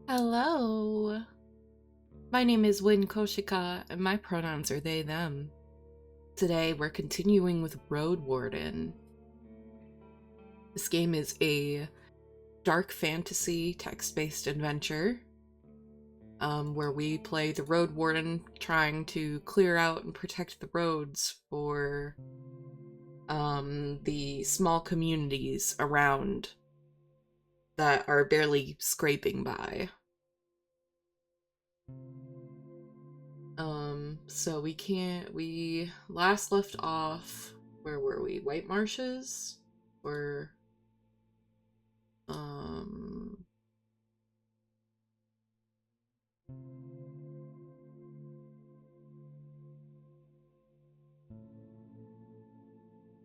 Hello. My name is Win Koshika, and my pronouns are they, them. Today, we're continuing with Roadwarden. This game is a dark fantasy text-based adventure where we play the Roadwarden trying to clear out and protect the roads for the small communities around that are barely scraping by. So we last left off, where were we? White Marshes? Or,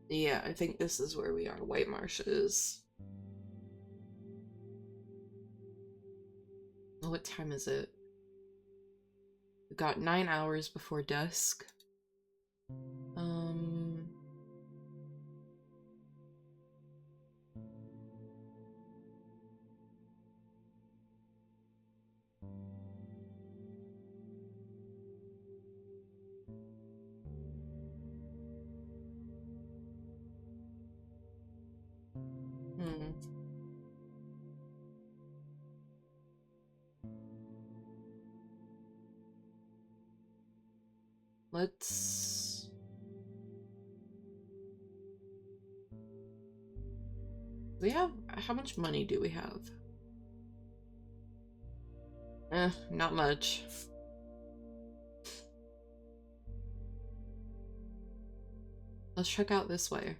yeah, I think this is where we are, White Marshes. What time is it? We've got 9 hours before dusk. Let's... We have... How much money do we have? Not much. Let's check out this way.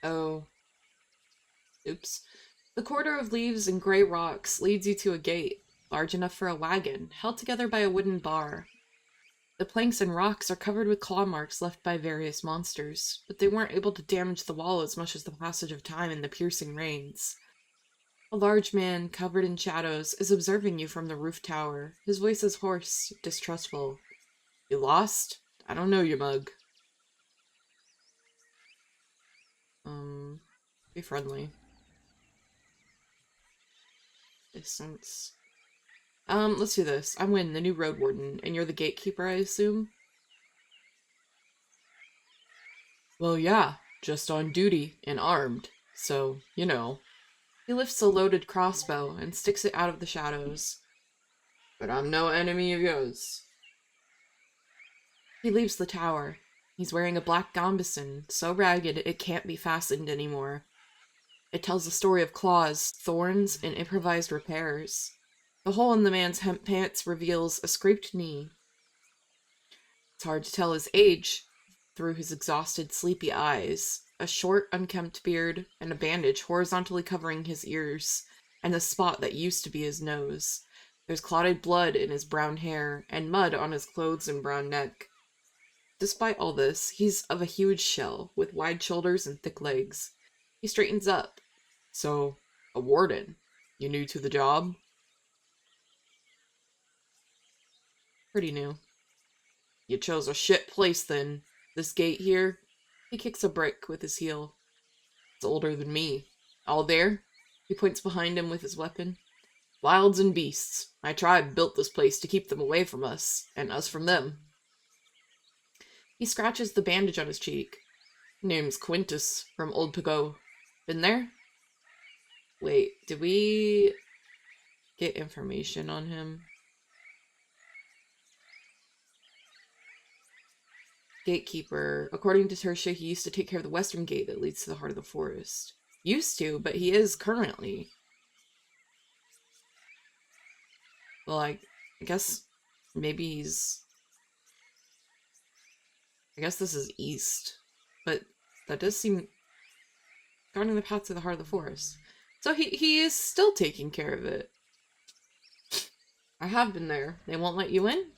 Oh. Oops. The corridor of leaves and gray rocks leads you to a gate, large enough for a wagon, held together by a wooden bar. The planks and rocks are covered with claw marks left by various monsters, but they weren't able to damage the wall as much as the passage of time and the piercing rains. A large man, covered in shadows, is observing you from the roof tower. His voice is hoarse, distrustful. You lost? I don't know you, mug. Be friendly. Distance. Let's do this. I'm Wynn, the new Roadwarden, and you're the gatekeeper, I assume? Well, yeah, just on duty and armed, so, you know. He lifts a loaded crossbow and sticks it out of the shadows. But I'm no enemy of yours. He leaves the tower. He's wearing a black gambesson, so ragged it can't be fastened anymore. It tells the story of claws, thorns, and improvised repairs. The hole in the man's hemp pants reveals a scraped knee. It's hard to tell his age through his exhausted, sleepy eyes, a short, unkempt beard, and a bandage horizontally covering his ears, and the spot that used to be his nose. There's clotted blood in his brown hair, and mud on his clothes and brown neck. Despite all this, he's of a huge shell, with wide shoulders and thick legs. He straightens up. So, a warden. You new to the job? Pretty new. You chose a shit place, then. This gate here? He kicks a brick with his heel. It's older than me. All there? He points behind him with his weapon. Wilds and beasts. My tribe built this place to keep them away from us, and us from them. He scratches the bandage on his cheek. Name's Quintus, from Old Pago. Been there? Wait, did we get information on him? Gatekeeper. According to Tertia, he used to take care of the western gate that leads to the heart of the forest. Used to, but he is currently. Well, I guess maybe he's... I guess this is east, but that does seem guarding the path to the heart of the forest. So he is still taking care of it. I have been there. They won't let you in?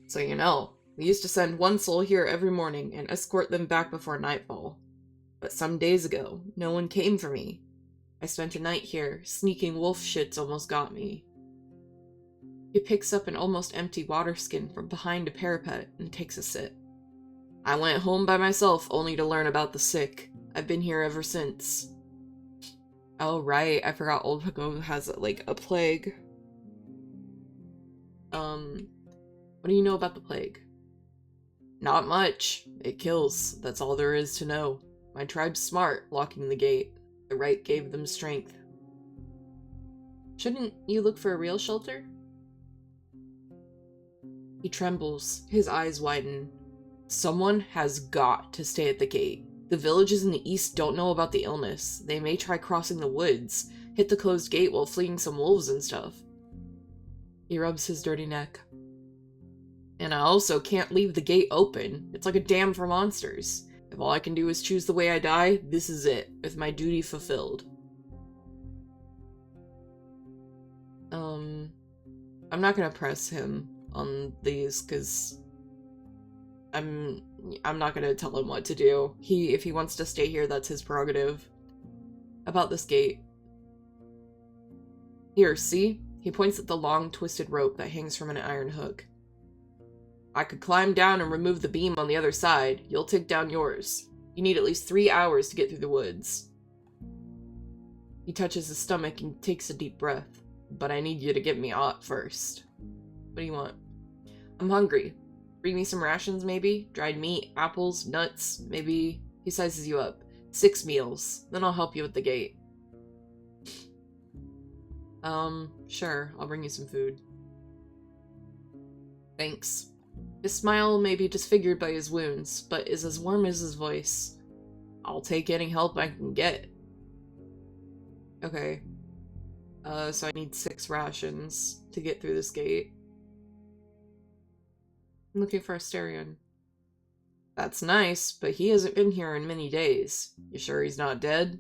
So you know, we used to send one soul here every morning and escort them back before nightfall. But some days ago, no one came for me. I spent a night here. Sneaking wolf shits almost got me. He picks up an almost empty water skin from behind a parapet and takes a sip. I went home by myself only to learn about the sick. I've been here ever since. Oh, right. I forgot Old Hago has, like, a plague. What do you know about the plague? Not much. It kills. That's all there is to know. My tribe's smart, locking the gate. The right gave them strength. Shouldn't you look for a real shelter? He trembles. His eyes widen. Someone has got to stay at the gate. The villages in the east don't know about the illness. They may try crossing the woods, hit the closed gate while fleeing some wolves and stuff. He rubs his dirty neck. And I also can't leave the gate open. It's like a dam for monsters. If all I can do is choose the way I die, this is it, with my duty fulfilled. I'm not gonna press him on these, because I'm not gonna tell him what to do. If he wants to stay here, that's his prerogative. About this gate. Here, see? He points at the long, twisted rope that hangs from an iron hook. I could climb down and remove the beam on the other side. You'll take down yours. You need at least 3 hours to get through the woods. He touches his stomach and takes a deep breath. But I need you to get me out first. What do you want? I'm hungry. Bring me some rations, maybe? Dried meat, apples, nuts, maybe... He sizes you up. 6 meals. Then I'll help you with the gate. Sure. I'll bring you some food. Thanks. His smile may be disfigured by his wounds, but is as warm as his voice. I'll take any help I can get. Okay. So I need 6 rations to get through this gate. I'm looking for Asterion. That's nice, but he hasn't been here in many days. You sure he's not dead?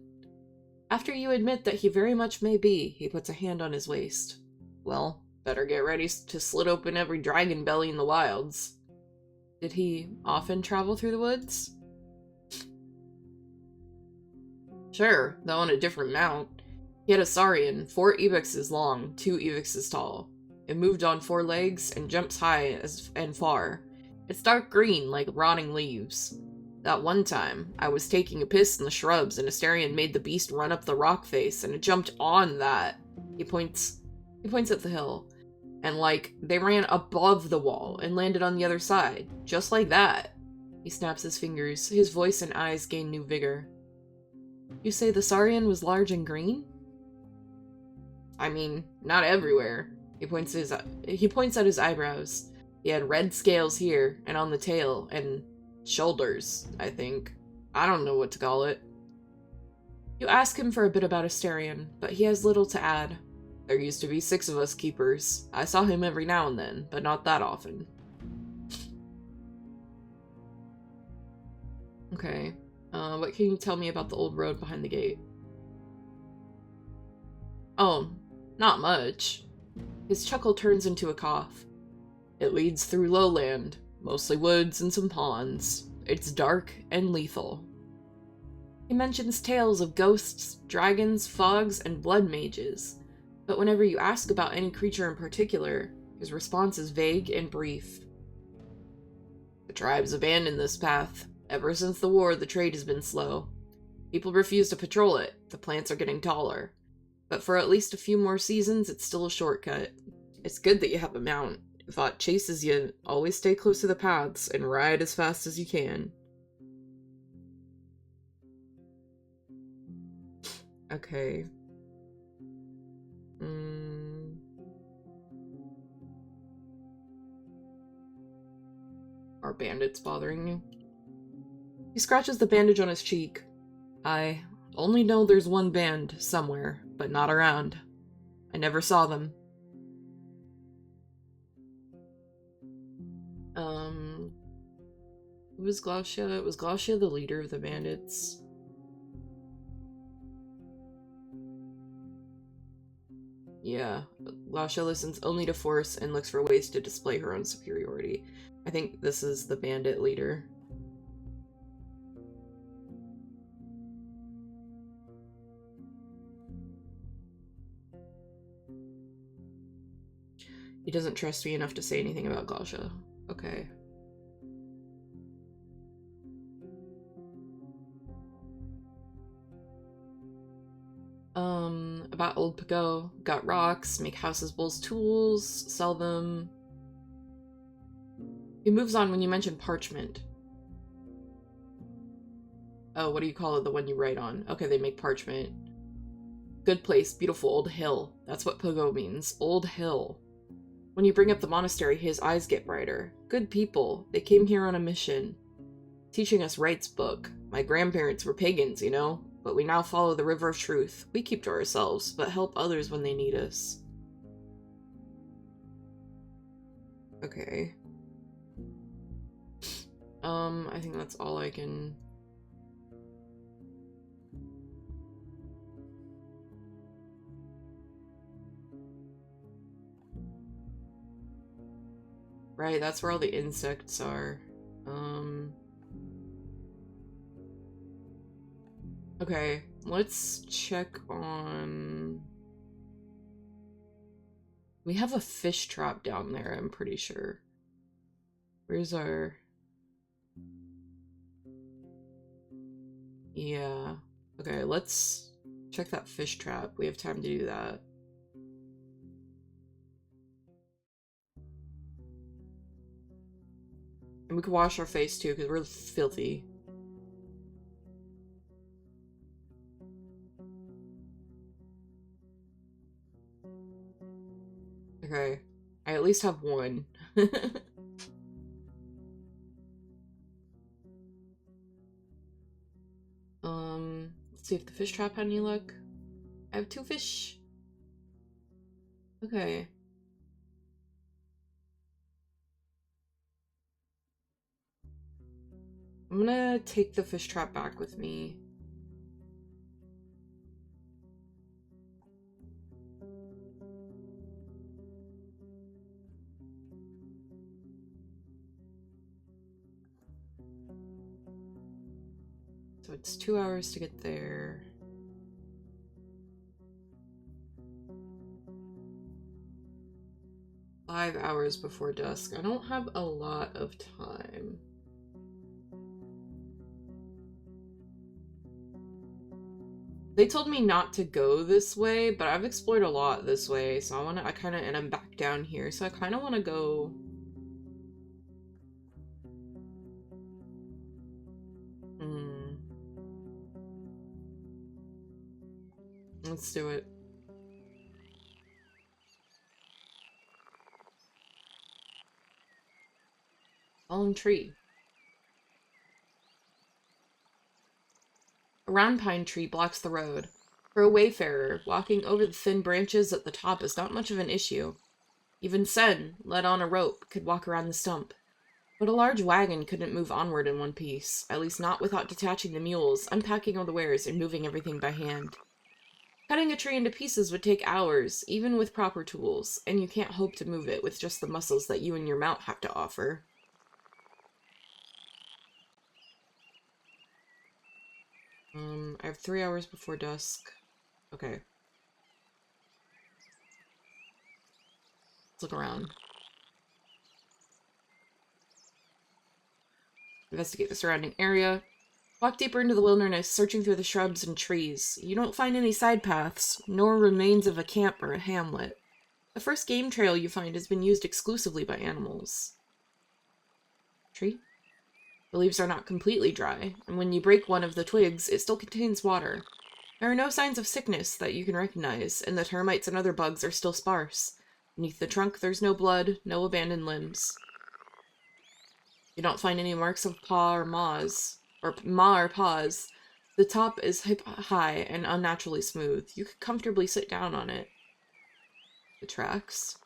After you admit that he very much may be, he puts a hand on his waist. Well, better get ready to slit open every dragon belly in the wilds. Did he often travel through the woods? Sure, though on a different mount. He had a saurian, 4 ebixes long, 2 ebixes tall. It moved on 4 legs and jumps high and far. It's dark green, like rotting leaves. That one time, I was taking a piss in the shrubs and Asterion made the beast run up the rock face and it jumped on that. He points at the hill. And like, they ran above the wall and landed on the other side. Just like that. He snaps his fingers. His voice and eyes gain new vigor. You say the saurian was large and green? I mean, not everywhere. He points at his eyebrows. He had red scales here, and on the tail, and shoulders, I think. I don't know what to call it. You ask him for a bit about Asterion, but he has little to add. There used to be 6 of us keepers. I saw him every now and then, but not that often. Okay. What can you tell me about the old road behind the gate? Oh, not much. His chuckle turns into a cough. It leads through lowland, mostly woods and some ponds. It's dark and lethal. He mentions tales of ghosts, dragons, fogs, and blood mages, but whenever you ask about any creature in particular, his response is vague and brief. The tribes abandoned this path. Ever since the war, the trade has been slow. People refuse to patrol it. The plants are getting taller. But for at least a few more seasons, it's still a shortcut. It's good that you have a mount. If aught chases you, always stay close to the paths and ride as fast as you can. Okay. Are bandits bothering you? He scratches the bandage on his cheek. I only know there's one band somewhere, but not around. I never saw them. Who was Glacia? Was Glacia the leader of the bandits? Yeah, Glacia listens only to force and looks for ways to display her own superiority. I think this is the bandit leader. He doesn't trust me enough to say anything about Glasha. Okay. About Old Pago. Got rocks, make houses, bowls, tools, sell them. He moves on when you mention parchment. Oh, what do you call it? The one you write on. Okay, they make parchment. Good place, beautiful old hill. That's what Pago means. Old hill. When you bring up the monastery, his eyes get brighter. Good people. They came here on a mission. Teaching us rites book. My grandparents were pagans, you know? But we now follow the river of truth. We keep to ourselves, but help others when they need us. Okay. I think that's all I can... Right, that's where all the insects are. Okay, let's check on... We have a fish trap down there, I'm pretty sure. Where's our... Yeah. Okay, let's check that fish trap. We have time to do that. And we can wash our face too, because we're filthy. Okay. I at least have one. Let's see if the fish trap had any luck. I have 2 fish. Okay. I'm gonna take the fish trap back with me. So it's 2 hours to get there. Five hours before dusk. I don't have a lot of time. They told me not to go this way, but I've explored a lot this way, so and I'm back down here, so I kind of want to go... Let's do it. Fallen tree. A round pine tree blocks the road. For a wayfarer, walking over the thin branches at the top is not much of an issue. Even Sen, led on a rope, could walk around the stump. But a large wagon couldn't move onward in one piece, at least not without detaching the mules, unpacking all the wares, and moving everything by hand. Cutting a tree into pieces would take hours, even with proper tools, and you can't hope to move it with just the muscles that you and your mount have to offer. I have 3 hours before dusk. Okay. Let's look around. Investigate the surrounding area. Walk deeper into the wilderness, searching through the shrubs and trees. You don't find any side paths, nor remains of a camp or a hamlet. The first game trail you find has been used exclusively by animals. Tree? The leaves are not completely dry, and when you break one of the twigs, it still contains water. There are no signs of sickness that you can recognize, and the termites and other bugs are still sparse. Beneath the trunk, there's no blood, no abandoned limbs. You don't find any marks of paw or maws, or maw or paws. The top is hip high and unnaturally smooth. You could comfortably sit down on it. The tracks.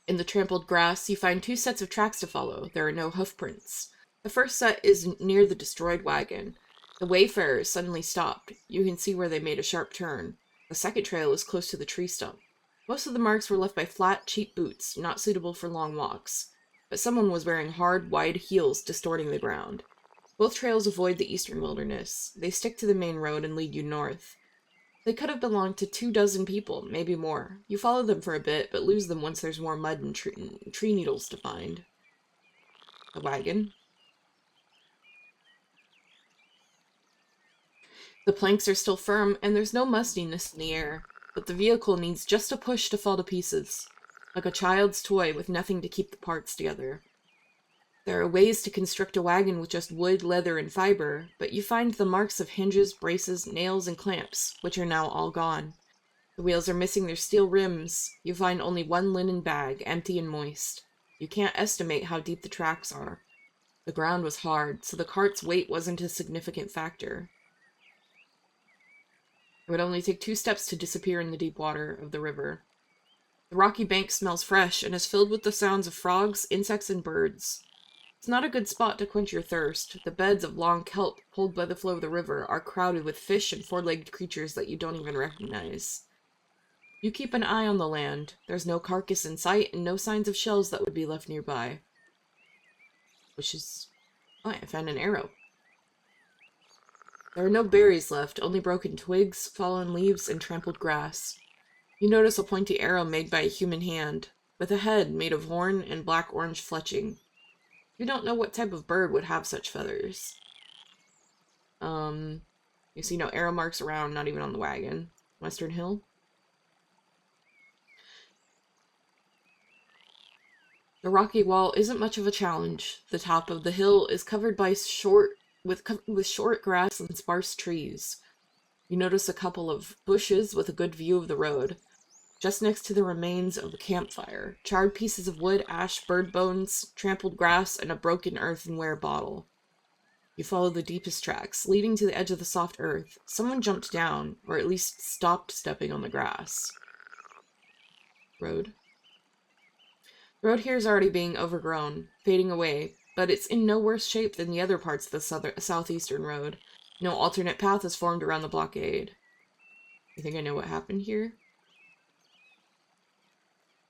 In the trampled grass, you find 2 sets of tracks to follow. There are no hoof prints. The first set is near the destroyed wagon. The wayfarers suddenly stopped. You can see where they made a sharp turn. The second trail is close to the tree stump. Most of the marks were left by flat, cheap boots, not suitable for long walks. But someone was wearing hard, wide heels distorting the ground. Both trails avoid the eastern wilderness. They stick to the main road and lead you north. They could have belonged to 24 people, maybe more. You follow them for a bit, but lose them once there's more mud and tree needles to find. The wagon. The planks are still firm, and there's no mustiness in the air, but the vehicle needs just a push to fall to pieces, like a child's toy with nothing to keep the parts together. There are ways to construct a wagon with just wood, leather, and fiber, but you find the marks of hinges, braces, nails, and clamps, which are now all gone. The wheels are missing their steel rims. You find only one linen bag, empty and moist. You can't estimate how deep the tracks are. The ground was hard, so the cart's weight wasn't a significant factor. It would only take 2 steps to disappear in the deep water of the river. The rocky bank smells fresh and is filled with the sounds of frogs, insects, and birds. It's not a good spot to quench your thirst. The beds of long kelp pulled by the flow of the river are crowded with fish and 4-legged creatures that you don't even recognize. You keep an eye on the land. There's no carcass in sight and no signs of shells that would be left nearby. Which is... Oh, I found an arrow. There are no berries left, only broken twigs, fallen leaves, and trampled grass. You notice a pointy arrow made by a human hand, with a head made of horn and black-orange fletching. You don't know what type of bird would have such feathers. You see no arrow marks around, not even on the wagon. Western Hill? The rocky wall isn't much of a challenge. The top of the hill is covered by short grass and sparse trees. You notice a couple of bushes with a good view of the road. Just next to the remains of a campfire, charred pieces of wood, ash, bird bones, trampled grass, and a broken earthenware bottle. You follow the deepest tracks, leading to the edge of the soft earth. Someone jumped down, or at least stopped stepping on the grass. Road. The road here is already being overgrown, fading away, but it's in no worse shape than the other parts of the southeastern road. No alternate path is formed around the blockade. You think I know what happened here?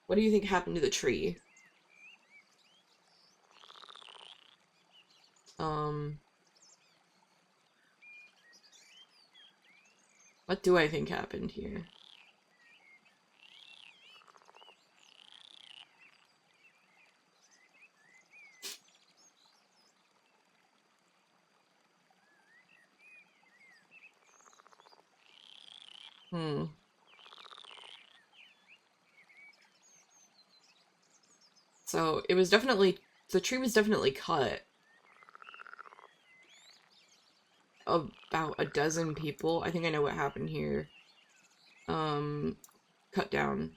What do you think happened to the tree? What do I think happened here? So, it was definitely... The tree was definitely cut. About a dozen people. I think I know what happened here. Cut down.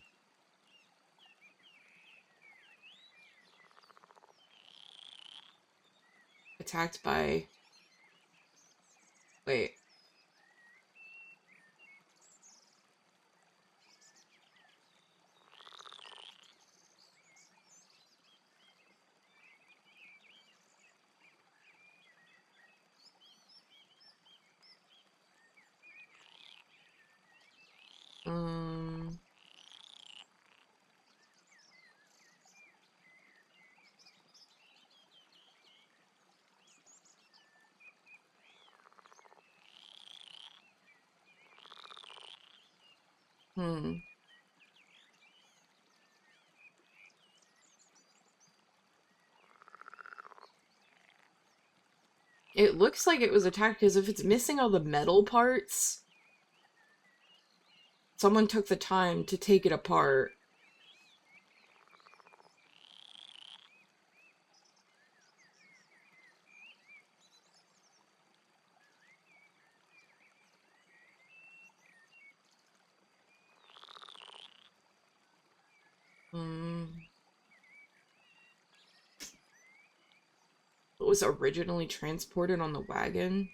Attacked by... Wait. It looks like it was attacked because if it's missing all the metal parts, someone took the time to take it apart. It was originally transported on the wagon.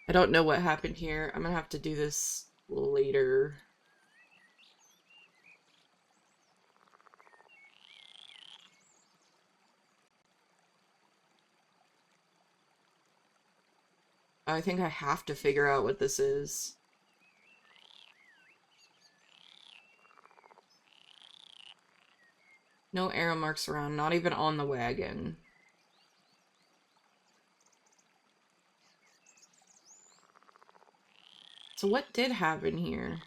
I don't know what happened here. I'm gonna have to do this later. I think I have to figure out what this is. No arrow marks around, not even on the wagon. So what did happen here?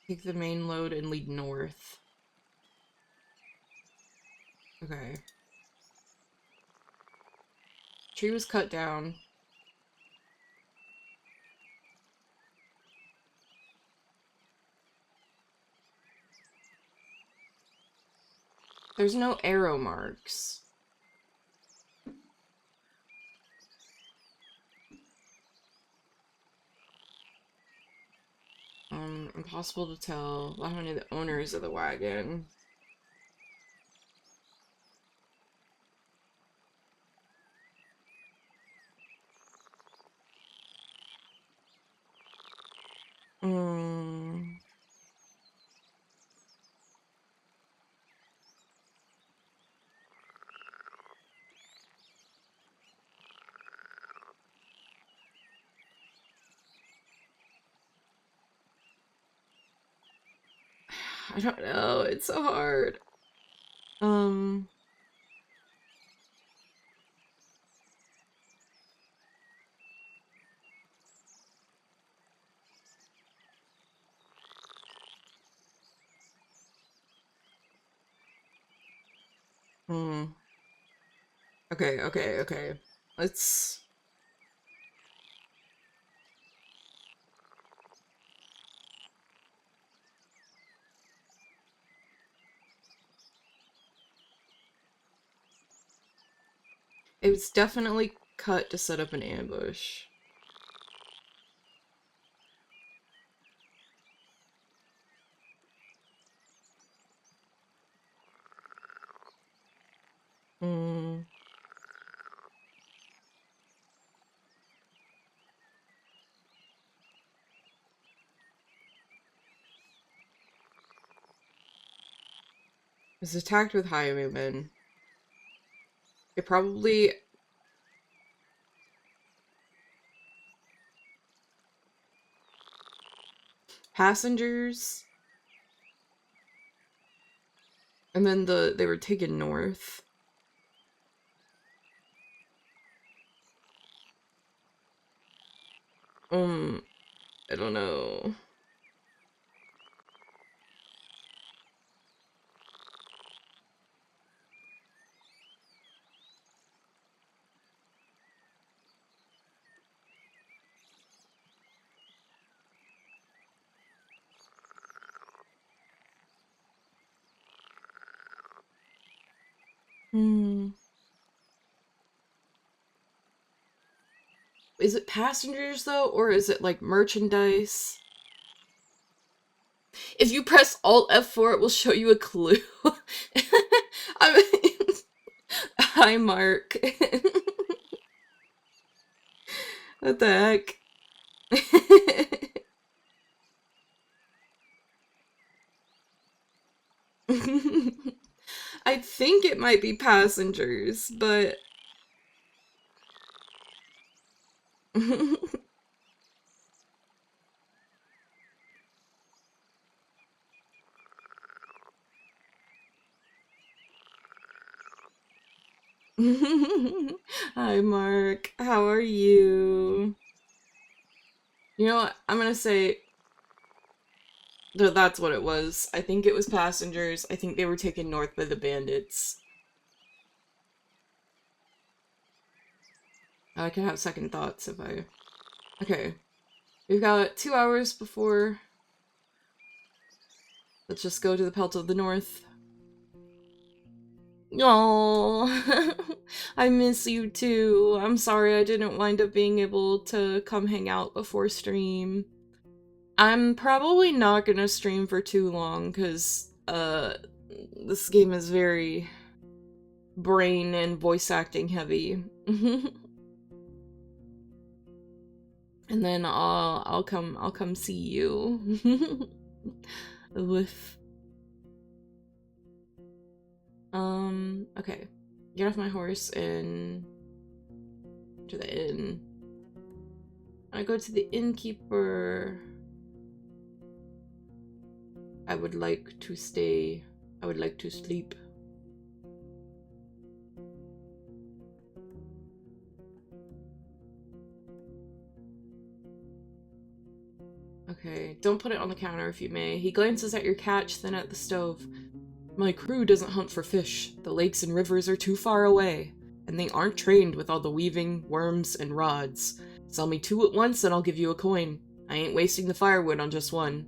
Take the main load and lead north. Okay. Tree was cut down. There's no arrow marks. Impossible to tell how many of the owners of the wagon. I don't know, it's so hard. Okay. Let's... It was definitely cut to set up an ambush. It was attacked with highwaymen. It probably... Passengers... And then they were taken north. I don't know. Is it passengers, though, or is it, like, merchandise? If you press Alt F4, it will show you a clue. I mean, hi, Mark. What the heck? I think it might be passengers, but... Hi, Mark. How are you? You know what? I'm gonna say that's what it was. I think it was passengers. I think they were taken north by the bandits. I can have second thoughts if I... Okay. We've got 2 hours before... Let's just go to the Pelt of the North. Oh, I miss you too. I'm sorry I didn't wind up being able to come hang out before stream. I'm probably not gonna stream for too long because this game is very brain and voice acting heavy. And then I'll come see you. With okay. Get off my horse and to the inn. I go to the innkeeper. I would like to stay. I would like to sleep. Okay, don't put it on the counter if you may. He glances at your catch, then at the stove. My crew doesn't hunt for fish. The lakes and rivers are too far away, and they aren't trained with all the weaving, worms, and rods. Sell me 2 at once and I'll give you a coin. I ain't wasting the firewood on just 1.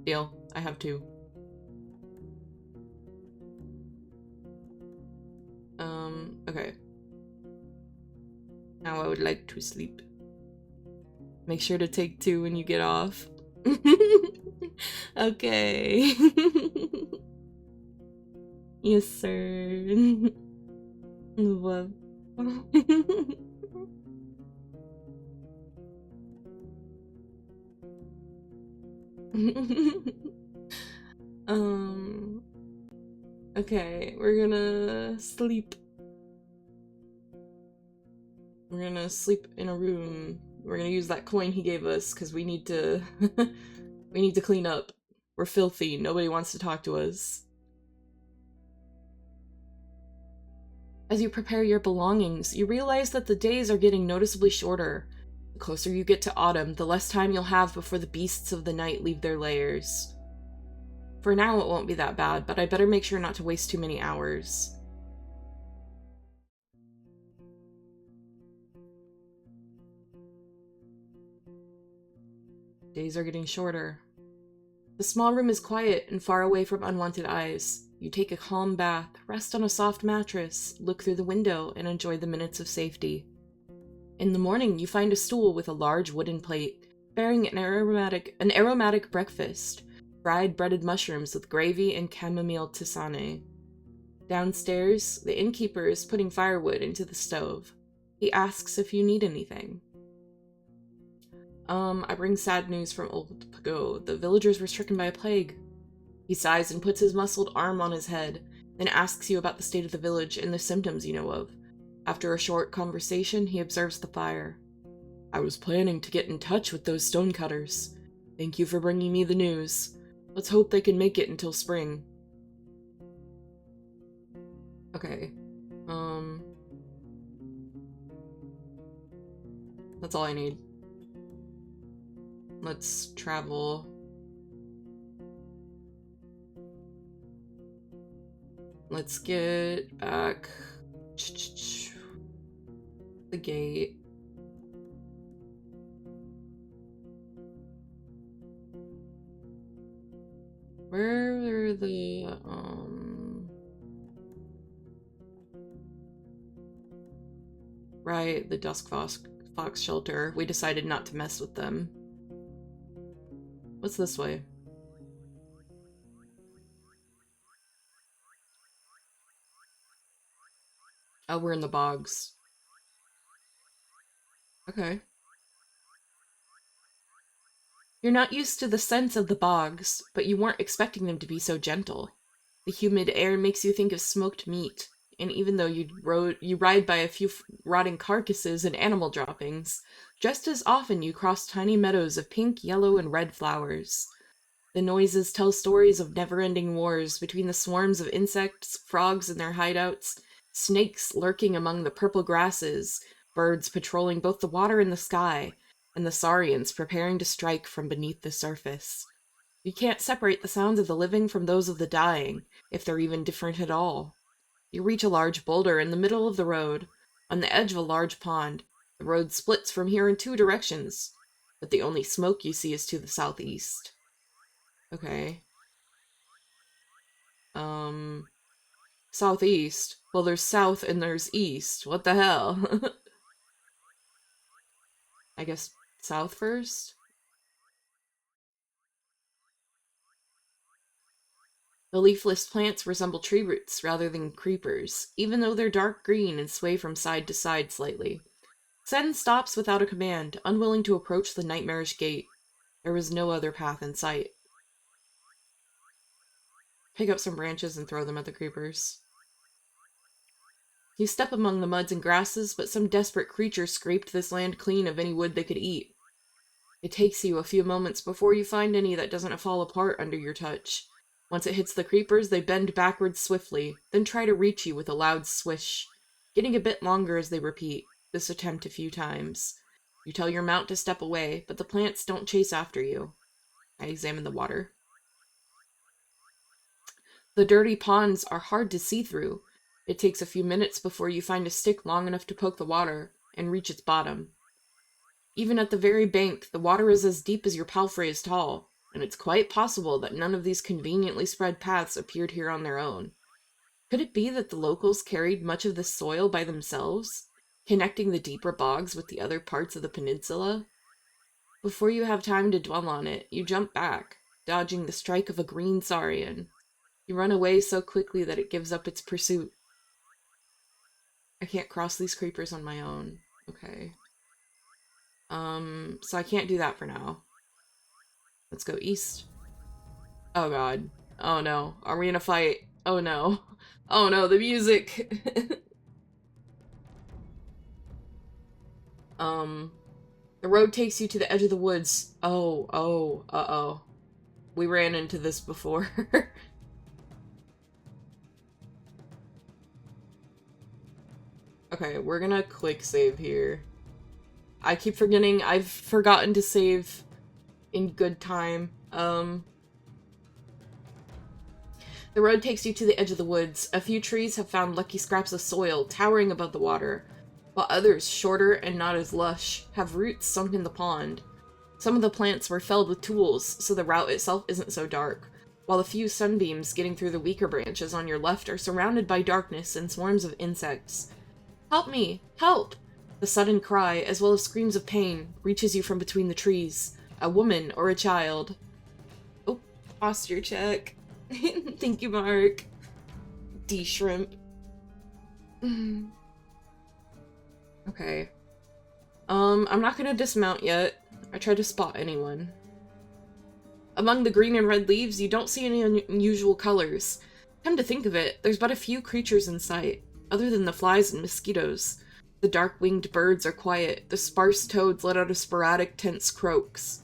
Deal. I have 2. Okay. Now I would like to sleep. Make sure to take 2 when you get off. Okay. Yes, sir. What? Okay, we're gonna sleep. We're gonna sleep in a room. We're gonna use that coin he gave us because we need to we need to clean up. We're filthy. Nobody wants to talk to us. As you prepare your belongings, you realize that the days are getting noticeably shorter. The closer you get to autumn, the less time you'll have before the beasts of the night leave their lairs. For now, it won't be that bad, but I better make sure not to waste too many hours. Days are getting shorter. The small room is quiet and far away from unwanted eyes. You take a calm bath, rest on a soft mattress, look through the window, and enjoy the minutes of safety. In the morning, you find a stool with a large wooden plate, bearing an aromatic breakfast, fried breaded mushrooms with gravy and chamomile tisane. Downstairs, the innkeeper is putting firewood into the stove. He asks if you need anything. I bring sad news from old Pago. The villagers were stricken by a plague. He sighs and puts his muscled arm on his head, then asks you about the state of the village and the symptoms you know of. After a short conversation, he observes the fire. I was planning to get in touch with those stonecutters. Thank you for bringing me the news. Let's hope they can make it until spring. Okay. That's all I need. Let's travel. Let's get back. The gate. Where are the, Right, the Dusk Fox shelter. We decided not to mess with them. What's this way? Oh, we're in the bogs. Okay. You're not used to the scents of the bogs, but you weren't expecting them to be so gentle. The humid air makes you think of smoked meat, and even though you ride by a few rotting carcasses and animal droppings, just as often you cross tiny meadows of pink, yellow, and red flowers. The noises tell stories of never-ending wars between the swarms of insects, frogs in their hideouts, snakes lurking among the purple grasses, birds patrolling both the water and the sky, and the saurians preparing to strike from beneath the surface. You can't separate the sounds of the living from those of the dying, if they're even different at all. You reach a large boulder in the middle of the road, on the edge of a large pond. The road splits from here in 2 directions, but the only smoke you see is to the southeast. Okay. Southeast? Well, there's south and there's east. What the hell? I guess south first? The leafless plants resemble tree roots rather than creepers, even though they're dark green and sway from side to side slightly. Sen stops without a command, unwilling to approach the nightmarish gate. There was no other path in sight. Pick up some branches and throw them at the creepers. You step among the muds and grasses, but some desperate creature scraped this land clean of any wood they could eat. It takes you a few moments before you find any that doesn't fall apart under your touch. Once it hits the creepers, they bend backwards swiftly, then try to reach you with a loud swish, getting a bit longer as they repeat this attempt a few times. You tell your mount to step away, but the plants don't chase after you. I examine the water. The dirty ponds are hard to see through. It takes a few minutes before you find a stick long enough to poke the water and reach its bottom. Even at the very bank, the water is as deep as your palfrey is tall, and it's quite possible that none of these conveniently spread paths appeared here on their own. Could it be that the locals carried much of this soil by themselves, connecting the deeper bogs with the other parts of the peninsula? Before you have time to dwell on it, you jump back, dodging the strike of a green saurian. You run away so quickly that it gives up its pursuit. I can't cross these creepers on my own. Okay. So I can't do that for now. Let's go east. Oh god. Oh no. Are we in a fight? Oh no. Oh no, the music! The road takes you to the edge of the woods. Uh-oh. We ran into this before. Okay, we're gonna click save here. I keep forgetting I've forgotten to save in good time. The road takes you to the edge of the woods. A few trees have found lucky scraps of soil towering above the water, while others, shorter and not as lush, have roots sunk in the pond. Some of the plants were felled with tools, so the route itself isn't so dark, while the few sunbeams getting through the weaker branches on your left are surrounded by darkness and swarms of insects. Help me! Help! The sudden cry, as well as screams of pain, reaches you from between the trees. A woman or a child. Oh, posture check. Thank you, Mark. D-shrimp. Okay. I'm not gonna dismount yet. I tried to spot anyone. Among the green and red leaves, you don't see any unusual colors. Come to think of it, there's but a few creatures in sight, other than the flies and mosquitoes. The dark-winged birds are quiet. The sparse toads let out a sporadic, tense croaks.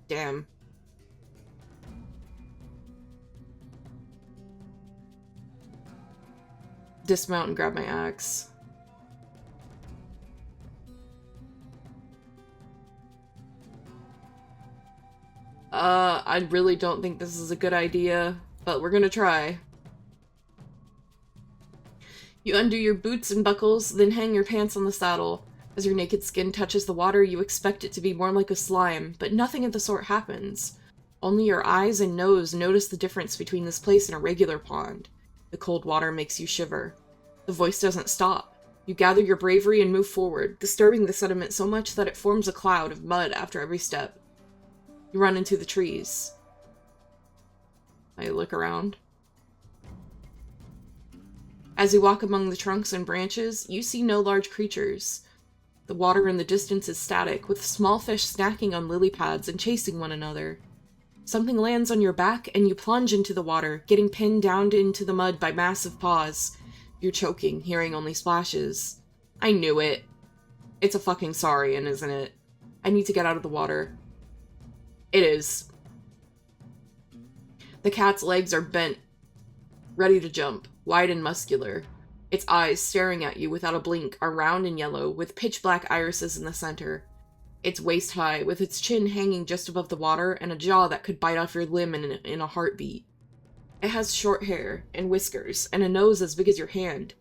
Damn. Dismount and grab my axe. I really don't think this is a good idea, but we're gonna try. You undo your boots and buckles, then hang your pants on the saddle. As your naked skin touches the water, you expect it to be more like a slime, but nothing of the sort happens. Only your eyes and nose notice the difference between this place and a regular pond. The cold water makes you shiver. The voice doesn't stop. You gather your bravery and move forward, disturbing the sediment so much that it forms a cloud of mud after every step. You run into the trees. I look around. As you walk among the trunks and branches, you see no large creatures. The water in the distance is static, with small fish snacking on lily pads and chasing one another. Something lands on your back, and you plunge into the water, getting pinned down into the mud by massive paws. You're choking, hearing only splashes. I knew it. It's a fucking saurian, isn't it? I need to get out of the water. It is. The cat's legs are bent, ready to jump, wide and muscular. Its eyes, staring at you without a blink, are round and yellow, with pitch-black irises in the center. It's waist-high, with its chin hanging just above the water, and a jaw that could bite off your limb in a heartbeat. It has short hair, and whiskers, and a nose as big as your hand.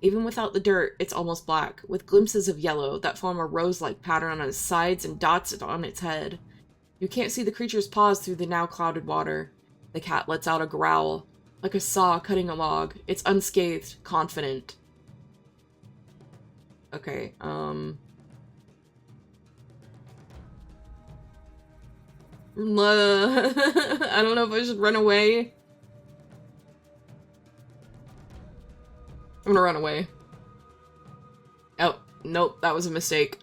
Even without the dirt, it's almost black, with glimpses of yellow that form a rose-like pattern on its sides and dots on its head. You can't see the creature's paws through the now clouded water. The cat lets out a growl, like a saw cutting a log. It's unscathed, confident. Okay, I don't know if I should run away. I'm gonna run away. Oh, nope, that was a mistake.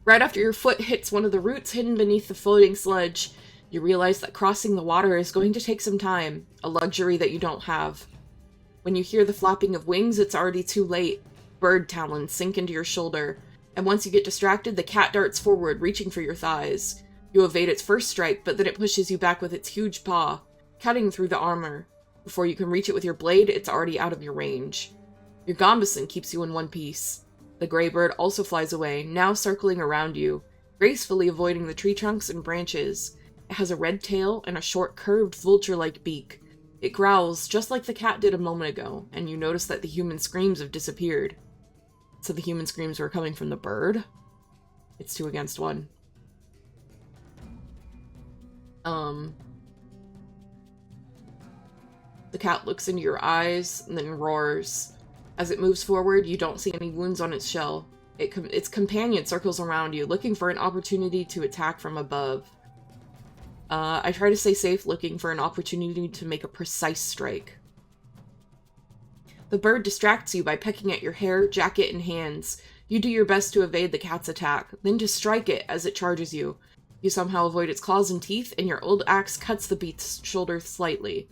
Right after your foot hits one of the roots hidden beneath the floating sledge, you realize that crossing the water is going to take some time, a luxury that you don't have. When you hear the flapping of wings, it's already too late. Bird talons sink into your shoulder, and once you get distracted, the cat darts forward, reaching for your thighs. You evade its first strike, but then it pushes you back with its huge paw, cutting through the armor. Before you can reach it with your blade, it's already out of your range. Your gambesson keeps you in one piece. The gray bird also flies away, now circling around you, gracefully avoiding the tree trunks and branches. It has a red tail and a short, curved, vulture-like beak. It growls just like the cat did a moment ago, and you notice that the human screams have disappeared. So the human screams were coming from the bird? It's 2 against 1. The cat looks into your eyes and then roars. As it moves forward, you don't see any wounds on its shell. Its companion circles around you, looking for an opportunity to attack from above. I try to stay safe, looking for an opportunity to make a precise strike. The bird distracts you by pecking at your hair, jacket, and hands. You do your best to evade the cat's attack, then to strike it as it charges you. You somehow avoid its claws and teeth, and your old axe cuts the beast's shoulder slightly.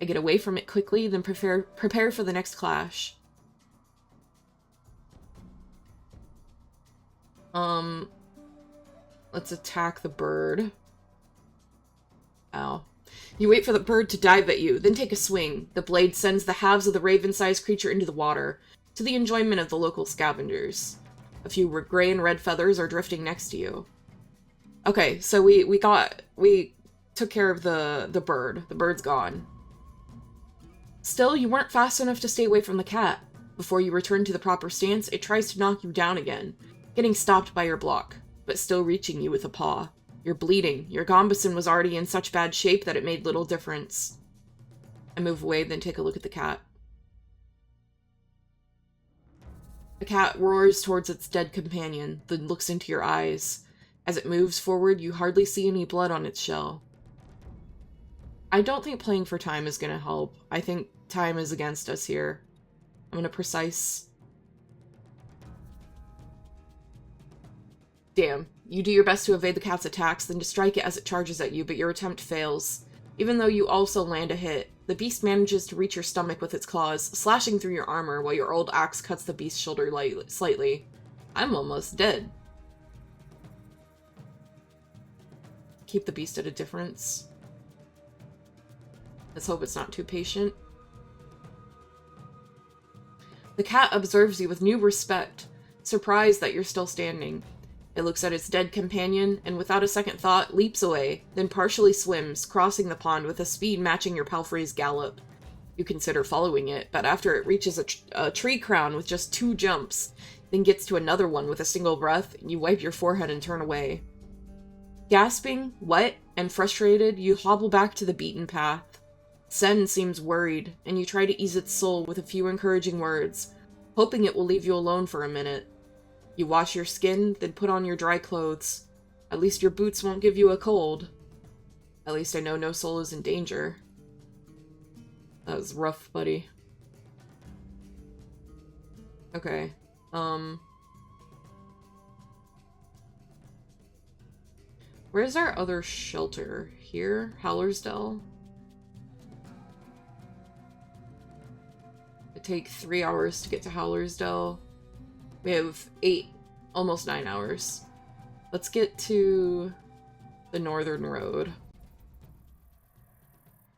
I get away from it quickly, then prepare for the next clash. Let's attack the bird. Ow. You wait for the bird to dive at you, then take a swing. The blade sends the halves of the raven-sized creature into the water, to the enjoyment of the local scavengers. A few gray and red feathers are drifting next to you. Okay, so we took care of the bird. The bird's gone. Still, you weren't fast enough to stay away from the cat. Before you return to the proper stance, it tries to knock you down again, getting stopped by your block, but still reaching you with a paw. You're bleeding. Your gambesson was already in such bad shape that it made little difference. I move away, then take a look at the cat. The cat roars towards its dead companion, then looks into your eyes. As it moves forward, you hardly see any blood on its shell. I don't think playing for time is going to help. I think time is against us here. I'm going to precise. Damn. You do your best to evade the cat's attacks, then to strike it as it charges at you, but your attempt fails. Even though you also land a hit, the beast manages to reach your stomach with its claws, slashing through your armor while your old axe cuts the beast's shoulder slightly. I'm almost dead. Keep the beast at a difference. Let's hope it's not too patient. The cat observes you with new respect, surprised that you're still standing. It looks at its dead companion, and without a second thought, leaps away, then partially swims, crossing the pond with a speed matching your palfrey's gallop. You consider following it, but after it reaches a tree crown with just 2 jumps, then gets to another one with a single breath, you wipe your forehead and turn away. Gasping, wet, and frustrated, you hobble back to the beaten path. Sen seems worried, and you try to ease its soul with a few encouraging words, hoping it will leave you alone for a minute. You wash your skin, then put on your dry clothes. At least your boots won't give you a cold. At least I know no soul is in danger. That was rough, buddy. Okay, where's our other shelter? Here? Howler's Dell? It takes 3 hours to get to Howler's Dell. We have 8, almost 9 hours. Let's get to the northern road.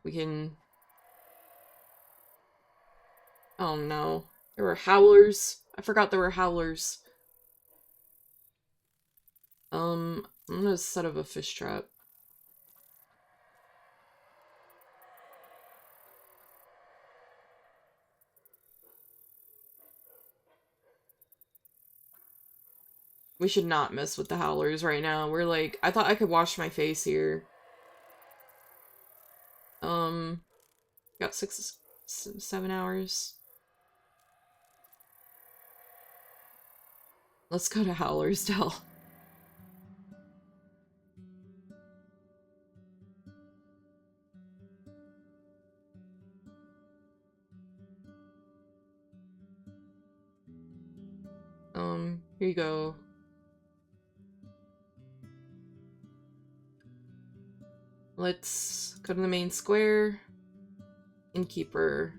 We can... Oh no. There were howlers. I forgot there were howlers. I'm gonna set up a fish trap. We should not mess with the howlers right now. We're like, I thought I could wash my face here. Got 7 hours. Let's go to Howler's Dell. Here you go. Let's go to the main square. Innkeeper.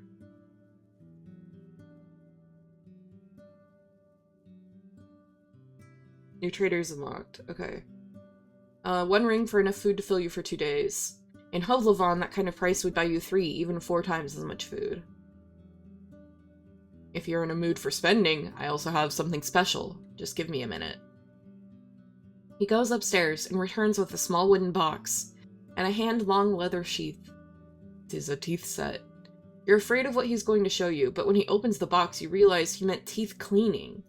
New traders unlocked. Okay. 1 ring for enough food to fill you for 2 days. In Loumon, that kind of price would buy you 3, even 4 times as much food. If you're in a mood for spending, I also have something special. Just give me a minute. He goes upstairs and returns with a small wooden box and a hand-long leather sheath. It is a teeth set. You're afraid of what he's going to show you, but when he opens the box, you realize he meant teeth cleaning.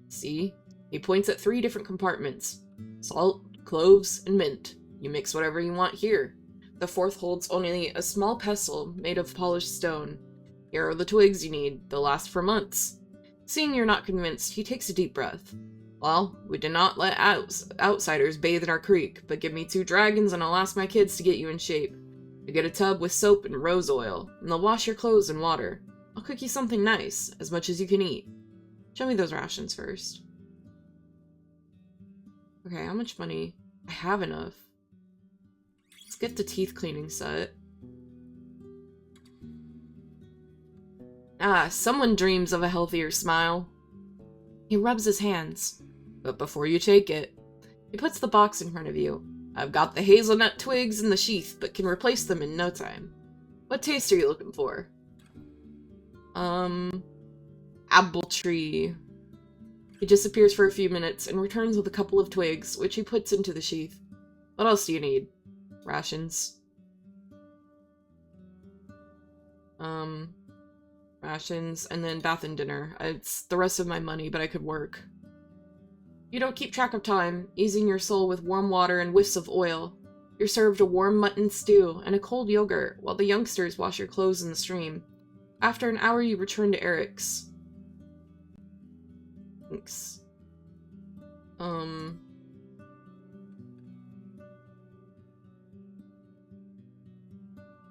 See? He points at 3 different compartments. Salt, cloves, and mint. You mix whatever you want here. The 4th holds only a small pestle made of polished stone. Here are the twigs you need. They'll last for months. Seeing you're not convinced, he takes a deep breath. Well, we did not let outsiders bathe in our creek, but give me 2 dragons and I'll ask my kids to get you in shape. You get a tub with soap and rose oil, and they'll wash your clothes in water. I'll cook you something nice, as much as you can eat. Show me those rations first. Okay, how much money? I have enough. Let's get the teeth cleaning set. Ah, someone dreams of a healthier smile. He rubs his hands. But before you take it, he puts the box in front of you. I've got the hazelnut twigs in the sheath, but can replace them in no time. What taste are you looking for? Apple tree. He disappears for a few minutes and returns with a couple of twigs, which he puts into the sheath. What else do you need? Rations. Rations, and then bath and dinner. It's the rest of my money, but I could work. You don't keep track of time, easing your soul with warm water and whiffs of oil. You're served a warm mutton stew and a cold yogurt, while the youngsters wash your clothes in the stream. After an hour, you return to Eric's. Thanks.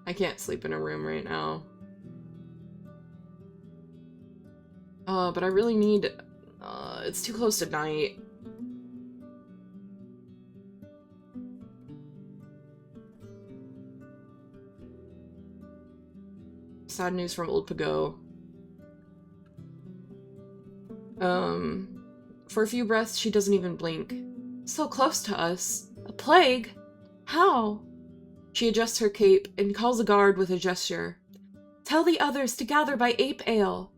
I can't sleep in a room right now. But I really need... it's too close to night. Sad news from Old Pago. For a few breaths, she doesn't even blink. So close to us. A plague? How? She adjusts her cape and calls a guard with a gesture. Tell the others to gather by ape ale.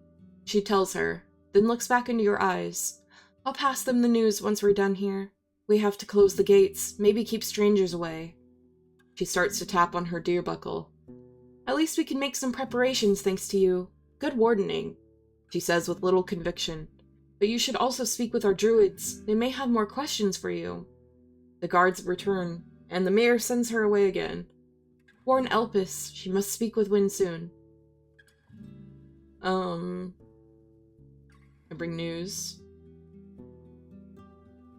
She tells her, then looks back into your eyes. I'll pass them the news once we're done here. We have to close the gates, maybe keep strangers away. She starts to tap on her deer buckle. At least we can make some preparations thanks to you. Good wardening, she says with little conviction. But you should also speak with our druids. They may have more questions for you. The guards return, and the mayor sends her away again. Warn Elpis, she must speak with Wynn soon. I bring news.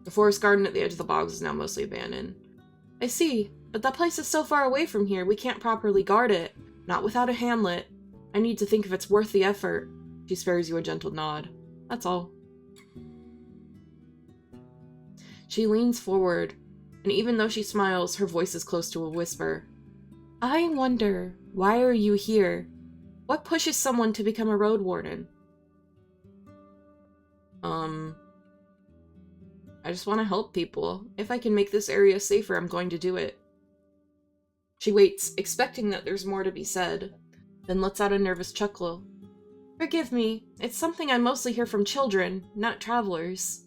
The forest garden at the edge of the bogs is now mostly abandoned. I see, but that place is so far away from here we can't properly guard it. Not without a hamlet. I need to think if it's worth the effort. She spares you a gentle nod. That's all. She leans forward, and even though she smiles, her voice is close to a whisper. I wonder, why are you here? What pushes someone to become a Roadwarden? I just want to help people. If I can make this area safer, I'm going to do it. She waits, expecting that there's more to be said, then lets out a nervous chuckle. Forgive me, it's something I mostly hear from children, not travelers.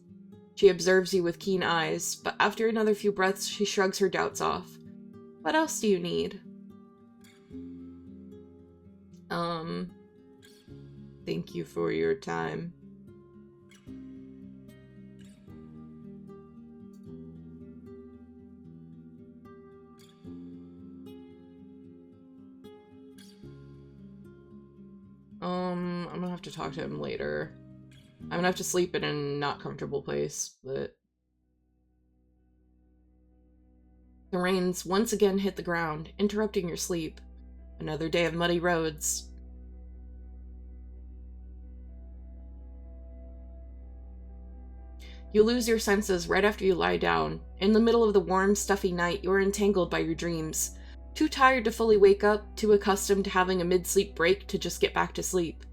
She observes you with keen eyes, but after another few breaths, she shrugs her doubts off. What else do you need? Thank you for your time. I'm gonna have to talk to him later. I'm gonna have to sleep in a not comfortable place, but... The rains once again hit the ground, interrupting your sleep. Another day of muddy roads. . You lose your senses right after you lie down. In the middle of the warm, stuffy night, you are entangled by your dreams. Too tired to fully wake up, too accustomed to having a mid-sleep break to just get back to sleep.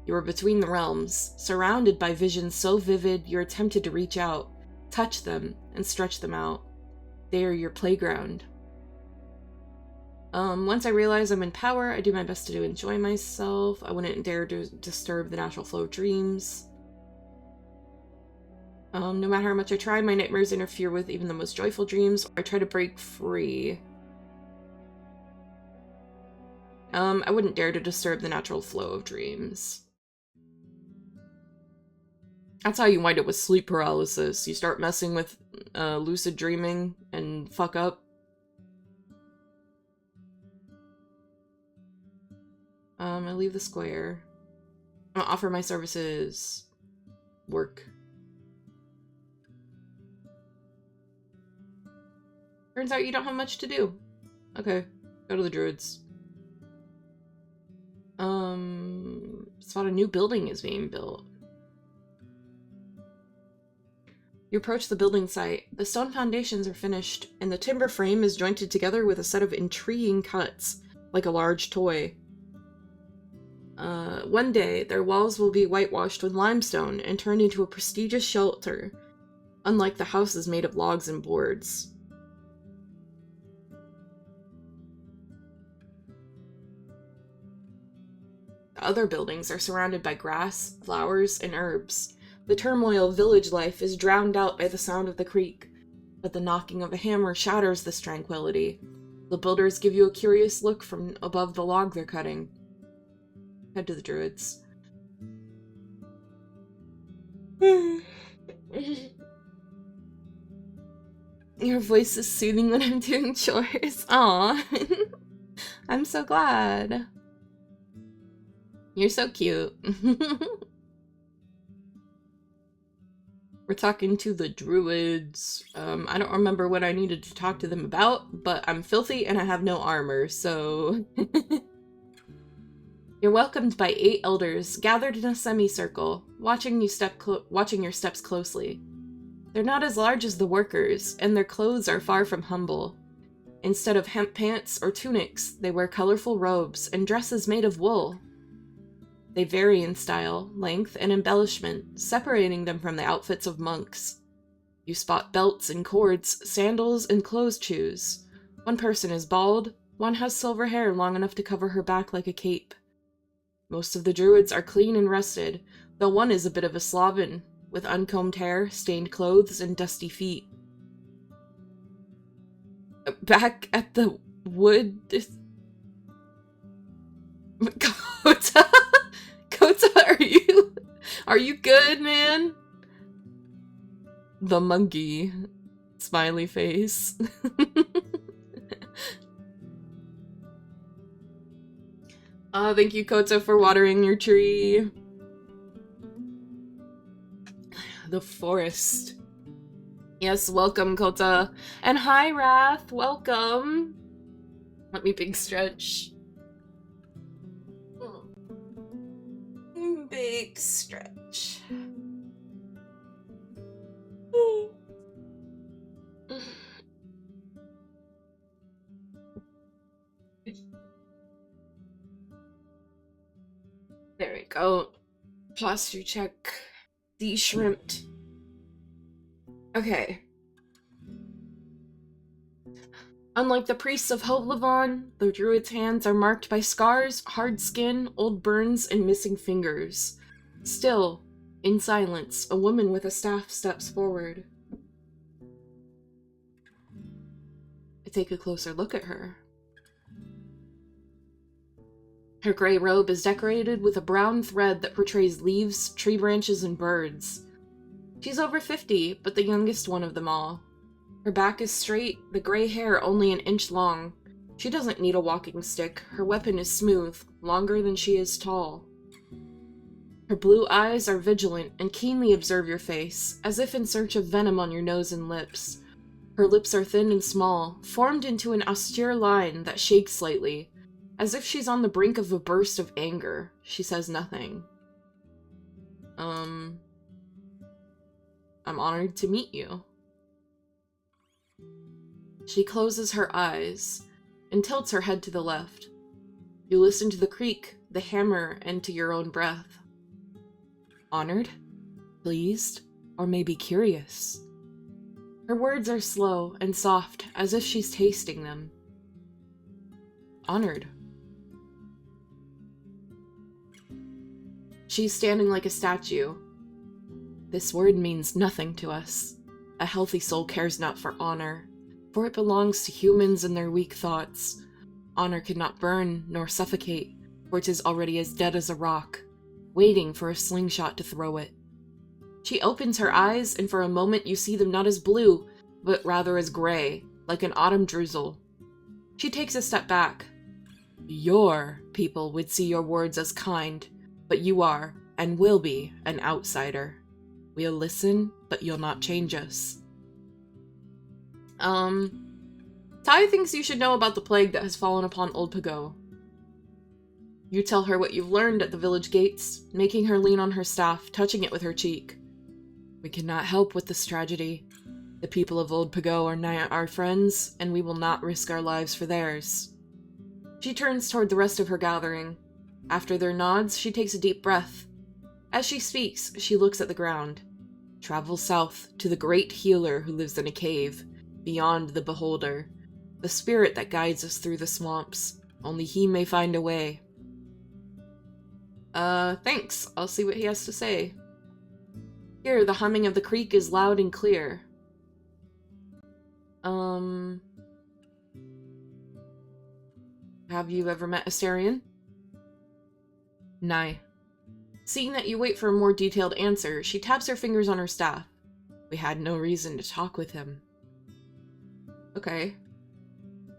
You are between the realms, surrounded by visions so vivid you're tempted to reach out, touch them, and stretch them out. They are your playground. Once I realize I'm in power, I do my best to enjoy myself. I wouldn't dare to disturb the natural flow of dreams. No matter how much I try, my nightmares interfere with even the most joyful dreams, or I try to break free. I wouldn't dare to disturb the natural flow of dreams. That's how you wind up with sleep paralysis. You start messing with lucid dreaming and fuck up. I leave the square. I'll offer my services. Work. Turns out you don't have much to do. Okay, go to the druids. Spot a new building is being built. You approach the building site. The stone foundations are finished, and the timber frame is jointed together with a set of intriguing cuts, like a large toy. One day, their walls will be whitewashed with limestone and turned into a prestigious shelter, unlike the houses made of logs and boards. The other buildings are surrounded by grass, flowers, and herbs. The turmoil of village life is drowned out by the sound of the creek, but the knocking of a hammer shatters this tranquility. The builders give you a curious look from above the log they're cutting. Head to the druids. Your voice is soothing when I'm doing chores. Aw. I'm so glad. You're so cute. We're talking to the druids. I don't remember what I needed to talk to them about, but I'm filthy and I have no armor, so... You're welcomed by 8 elders, gathered in a semicircle, watching your steps closely. They're not as large as the workers, and their clothes are far from humble. Instead of hemp pants or tunics, they wear colorful robes and dresses made of wool. They vary in style, length, and embellishment, separating them from the outfits of monks. You spot belts and cords, sandals, and closed shoes. One person is bald, one has silver hair long enough to cover her back like a cape. Most of the druids are clean and rested, though one is a bit of a sloven, with uncombed hair, stained clothes, and dusty feet. Back at the wood... Kota? Kota, are you good, man? The monkey. Smiley face. Thank you, Kota, for watering your tree. The forest. Yes, welcome, Kota. And hi, Wrath. Welcome. Let me big stretch. Big stretch. There we go. Posture check. De-shrimped. Okay. Unlike the priests of Loumon, the druid's hands are marked by scars, hard skin, old burns, and missing fingers. Still, in silence, a woman with a staff steps forward. I take a closer look at her. Her gray robe is decorated with a brown thread that portrays leaves, tree branches, and birds. She's over 50, but the youngest one of them all. Her back is straight, the gray hair only an inch long. She doesn't need a walking stick. Her weapon is smooth, longer than she is tall. Her blue eyes are vigilant and keenly observe your face, as if in search of venom on your nose and lips. Her lips are thin and small, formed into an austere line that shakes slightly. As if she's on the brink of a burst of anger, she says nothing. I'm honored to meet you. She closes her eyes and tilts her head to the left. You listen to the creak, the hammer, and to your own breath. Honored? Pleased? Or maybe curious? Her words are slow and soft, as if she's tasting them. Honored. She's standing like a statue. This word means nothing to us. A healthy soul cares not for honor, for it belongs to humans and their weak thoughts. Honor cannot burn nor suffocate, for it is already as dead as a rock, waiting for a slingshot to throw it. She opens her eyes, and for a moment you see them not as blue, but rather as gray, like an autumn drizzle. She takes a step back. Your people would see your words as kind, but you are, and will be, an outsider. We'll listen, but you'll not change us. Tai thinks you should know about the plague that has fallen upon Old Pago. You tell her what you've learned at the village gates, making her lean on her staff, touching it with her cheek. We cannot help with this tragedy. The people of Old Pago are nigh our friends, and we will not risk our lives for theirs. She turns toward the rest of her gathering. After their nods, she takes a deep breath. As she speaks, she looks at the ground. Travel south to the great healer who lives in a cave, beyond the beholder, the spirit that guides us through the swamps. Only he may find a way. Thanks. I'll see what he has to say. Here, the humming of the creek is loud and clear. Have you ever met Astarion? Nay. Seeing that you wait for a more detailed answer, she taps her fingers on her staff. We had no reason to talk with him. Okay.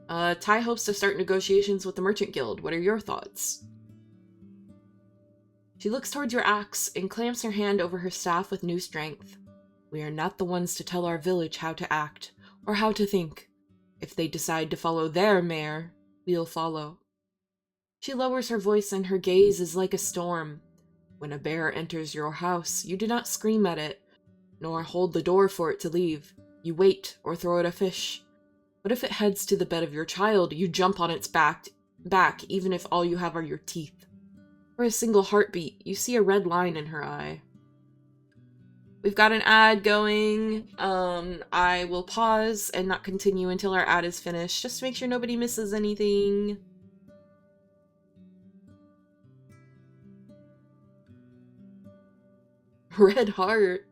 Tai hopes to start negotiations with the Merchant Guild. What are your thoughts? She looks towards your axe and clamps her hand over her staff with new strength. We are not the ones to tell our village how to act, or how to think. If they decide to follow their mayor, we'll follow. She lowers her voice and her gaze is like a storm. When a bear enters your house, you do not scream at it, nor hold the door for it to leave. You wait or throw it a fish. But if it heads to the bed of your child, you jump on its back, even if all you have are your teeth. For a single heartbeat, you see a red line in her eye. We've got an ad going. I will pause and not continue until our ad is finished, just to make sure nobody misses anything. Red heart.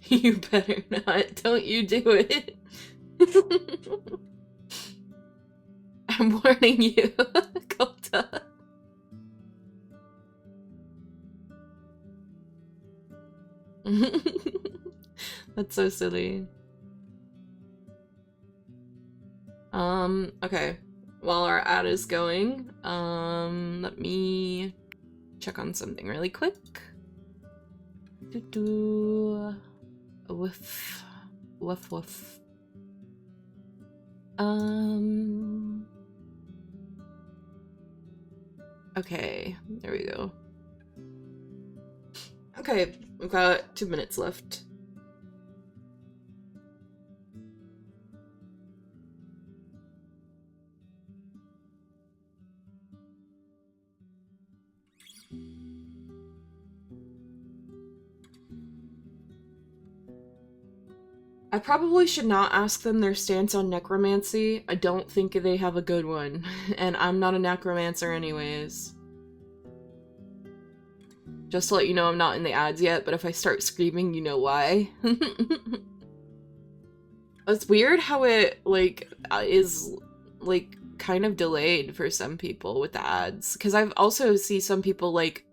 You better not. Don't you do it. I'm warning you, Kota. That's so silly. Okay. While our ad is going, let me check on something really quick. Woof. Woof woof. Okay, there we go. Okay, we've got 2 minutes left. I probably should not ask them their stance on necromancy. I don't think they have a good one, and I'm not a necromancer anyways. Just to let you know, I'm not in the ads yet, but if I start screaming, you know why. It's weird how it, like, is, like, kind of delayed for some people with the ads. Because I've also seen some people, like,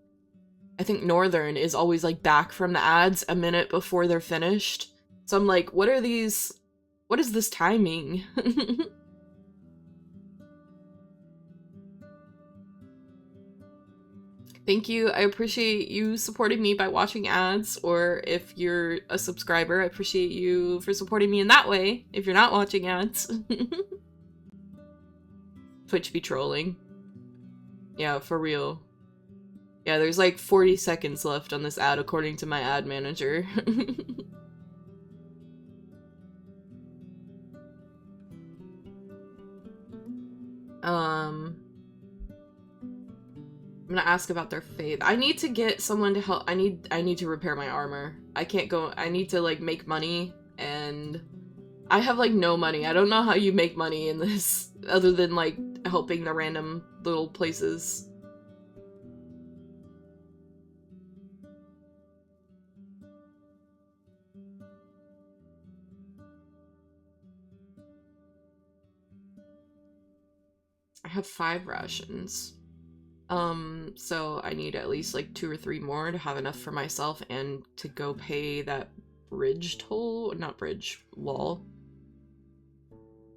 I think Northern is always, like, back from the ads a minute before they're finished. So I'm like, what is this timing? Thank you. I appreciate you supporting me by watching ads, or if you're a subscriber, I appreciate you for supporting me in that way, if you're not watching ads. Twitch be trolling. Yeah, for real. Yeah, there's like 40 seconds left on this ad according to my ad manager. I'm gonna ask about their faith. I need to get someone to help. I need to repair my armor. I can't go. I need to like make money, and I have like no money. I don't know how you make money in this other than like helping the random little places. I have 5 rations. So I need at least like 2 or 3 more to have enough for myself and to go pay that bridge toll, not bridge, wall.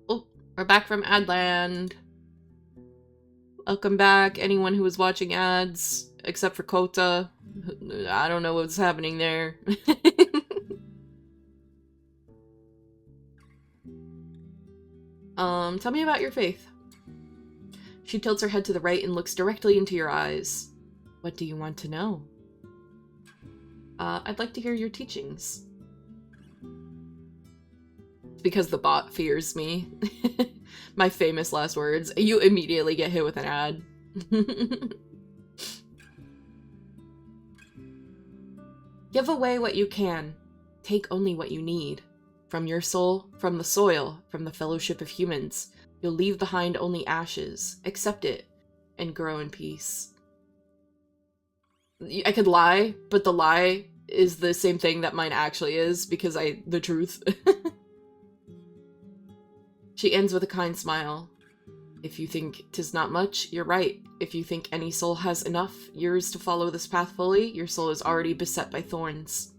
Oh, we're back from Adland. Welcome back, anyone who was watching ads, except for Kota. I don't know what's happening there. Tell me about your faith. She tilts her head to the right and looks directly into your eyes. What do you want to know? I'd like to hear your teachings. It's because the bot fears me. My famous last words. You immediately get hit with an ad. Give away what you can. Take only what you need. From your soul, from the soil, from the fellowship of humans. You'll leave behind only ashes. Accept it, and grow in peace. I could lie, but the lie is the same thing that mine actually is, because the truth. She ends with a kind smile. If you think 'tis not much, you're right. If you think any soul has enough years to follow this path fully, your soul is already beset by thorns.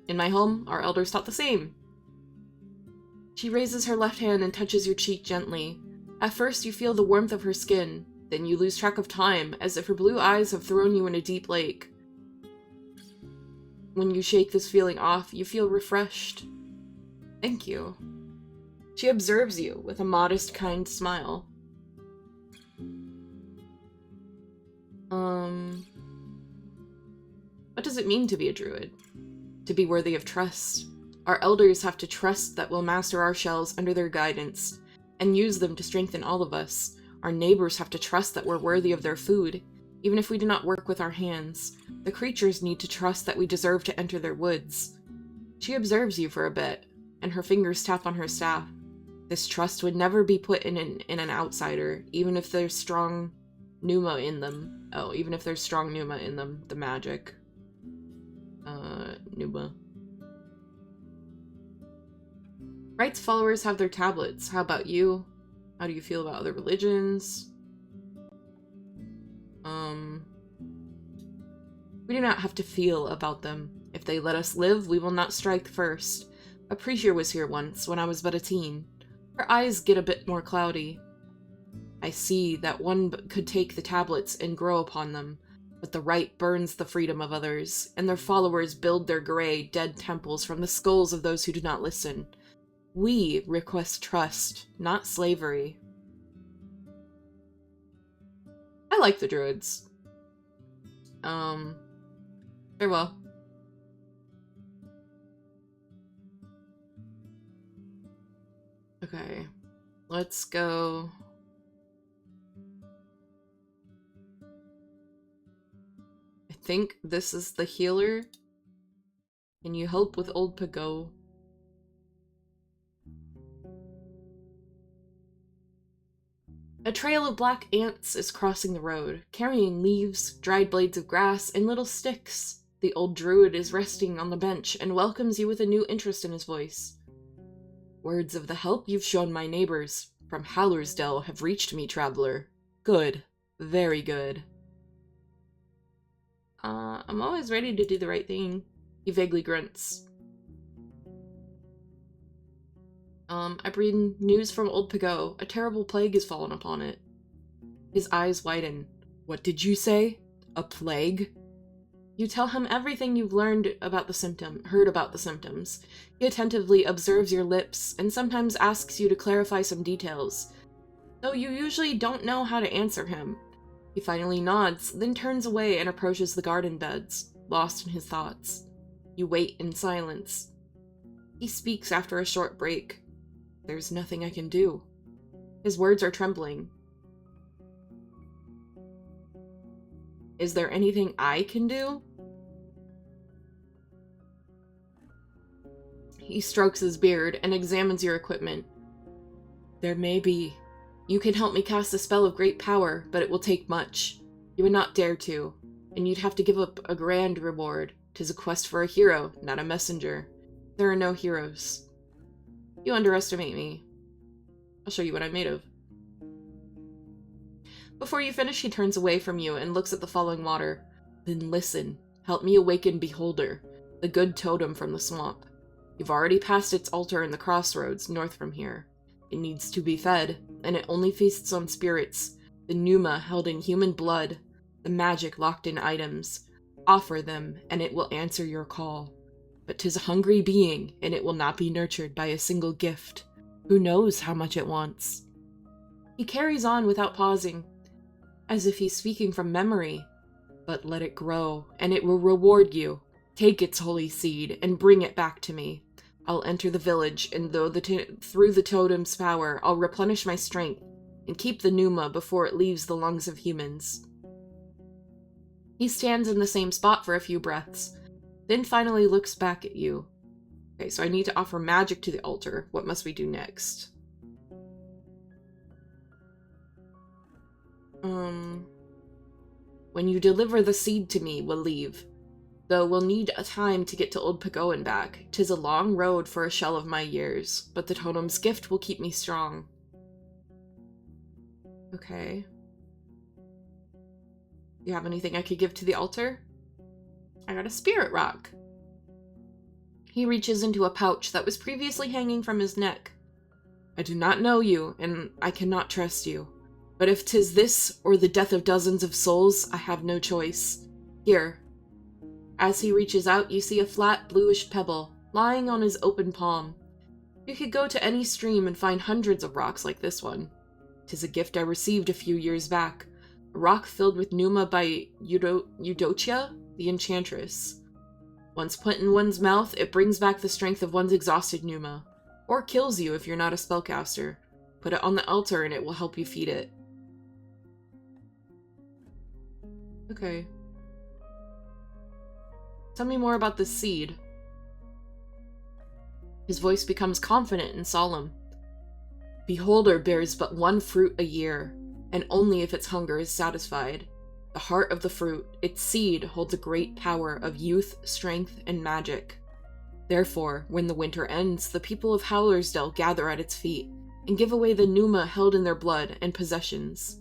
In my home, our elders taught the same. She raises her left hand and touches your cheek gently. At first, you feel the warmth of her skin. Then you lose track of time, as if her blue eyes have thrown you in a deep lake. When you shake this feeling off, you feel refreshed. Thank you. She observes you with a modest, kind smile. What does it mean to be a druid? To be worthy of trust. Our elders have to trust that we'll master our shells under their guidance, and use them to strengthen all of us. Our neighbors have to trust that we're worthy of their food, even if we do not work with our hands. The creatures need to trust that we deserve to enter their woods. She observes you for a bit, and her fingers tap on her staff. This trust would never be put in an outsider, even if there's strong pneuma in them. Oh, even if there's strong pneuma in them. The magic. Pneuma. Right's followers have their tablets. How about you? How do you feel about other religions? We do not have to feel about them. If they let us live, we will not strike first. A preacher was here once, when I was but a teen. Her eyes get a bit more cloudy. I see that one could take the tablets and grow upon them, but the right burns the freedom of others, and their followers build their gray, dead temples from the skulls of those who do not listen. We request trust, not slavery. I like the druids. Farewell. Okay, let's go. I think this is the healer. Can you help with old Pago? A trail of black ants is crossing the road, carrying leaves, dried blades of grass, and little sticks. The old druid is resting on the bench and welcomes you with a new interest in his voice. Words of the help you've shown my neighbors from Hallersdale have reached me, traveler. Good. Very good. I'm always ready to do the right thing. He vaguely grunts. I bring news from Old Pago. A terrible plague has fallen upon it. His eyes widen. What did you say? A plague? You tell him everything you've learned about heard about the symptoms. He attentively observes your lips, and sometimes asks you to clarify some details, though you usually don't know how to answer him. He finally nods, then turns away and approaches the garden beds, lost in his thoughts. You wait in silence. He speaks after a short break. There's nothing I can do. His words are trembling. Is there anything I can do? He strokes his beard and examines your equipment. There may be. You can help me cast a spell of great power, but it will take much. You would not dare to, and you'd have to give up a grand reward. 'Tis a quest for a hero, not a messenger. There are no heroes. You underestimate me. I'll show you what I'm made of. Before you finish, he turns away from you and looks at the falling water. Then listen. Help me awaken Beholder, the good totem from the swamp. You've already passed its altar in the crossroads, north from here. It needs to be fed, and it only feasts on spirits, the pneuma held in human blood, the magic locked in items. Offer them, and it will answer your call. But 'tis a hungry being, and it will not be nurtured by a single gift. Who knows how much it wants? He carries on without pausing, as if he's speaking from memory. But let it grow, and it will reward you. Take its holy seed, and bring it back to me. I'll enter the village, and through the totem's power, I'll replenish my strength, and keep the pneuma before it leaves the lungs of humans. He stands in the same spot for a few breaths, then finally looks back at you. Okay, so I need to offer magic to the altar. What must we do next? When you deliver the seed to me, we'll leave. Though we'll need a time to get to Old Pago and back. 'Tis a long road for a shell of my years, but the totem's gift will keep me strong. Okay. You have anything I could give to the altar? I got a spirit rock. He reaches into a pouch that was previously hanging from his neck. I do not know you, and I cannot trust you. But if 'tis this, or the death of dozens of souls, I have no choice. Here. As he reaches out, you see a flat, bluish pebble, lying on his open palm. You could go to any stream and find hundreds of rocks like this one. 'Tis a gift I received a few years back. A rock filled with pneuma by Eudocia, the Enchantress. Once put in one's mouth, it brings back the strength of one's exhausted pneuma. Or kills you if you're not a spellcaster. Put it on the altar and it will help you feed it. Okay. Tell me more about this seed. His voice becomes confident and solemn. Beholder bears but one fruit a year, and only if its hunger is satisfied. The heart of the fruit, its seed, holds a great power of youth, strength, and magic. Therefore, when the winter ends, the people of Howlersdale gather at its feet, and give away the pneuma held in their blood and possessions.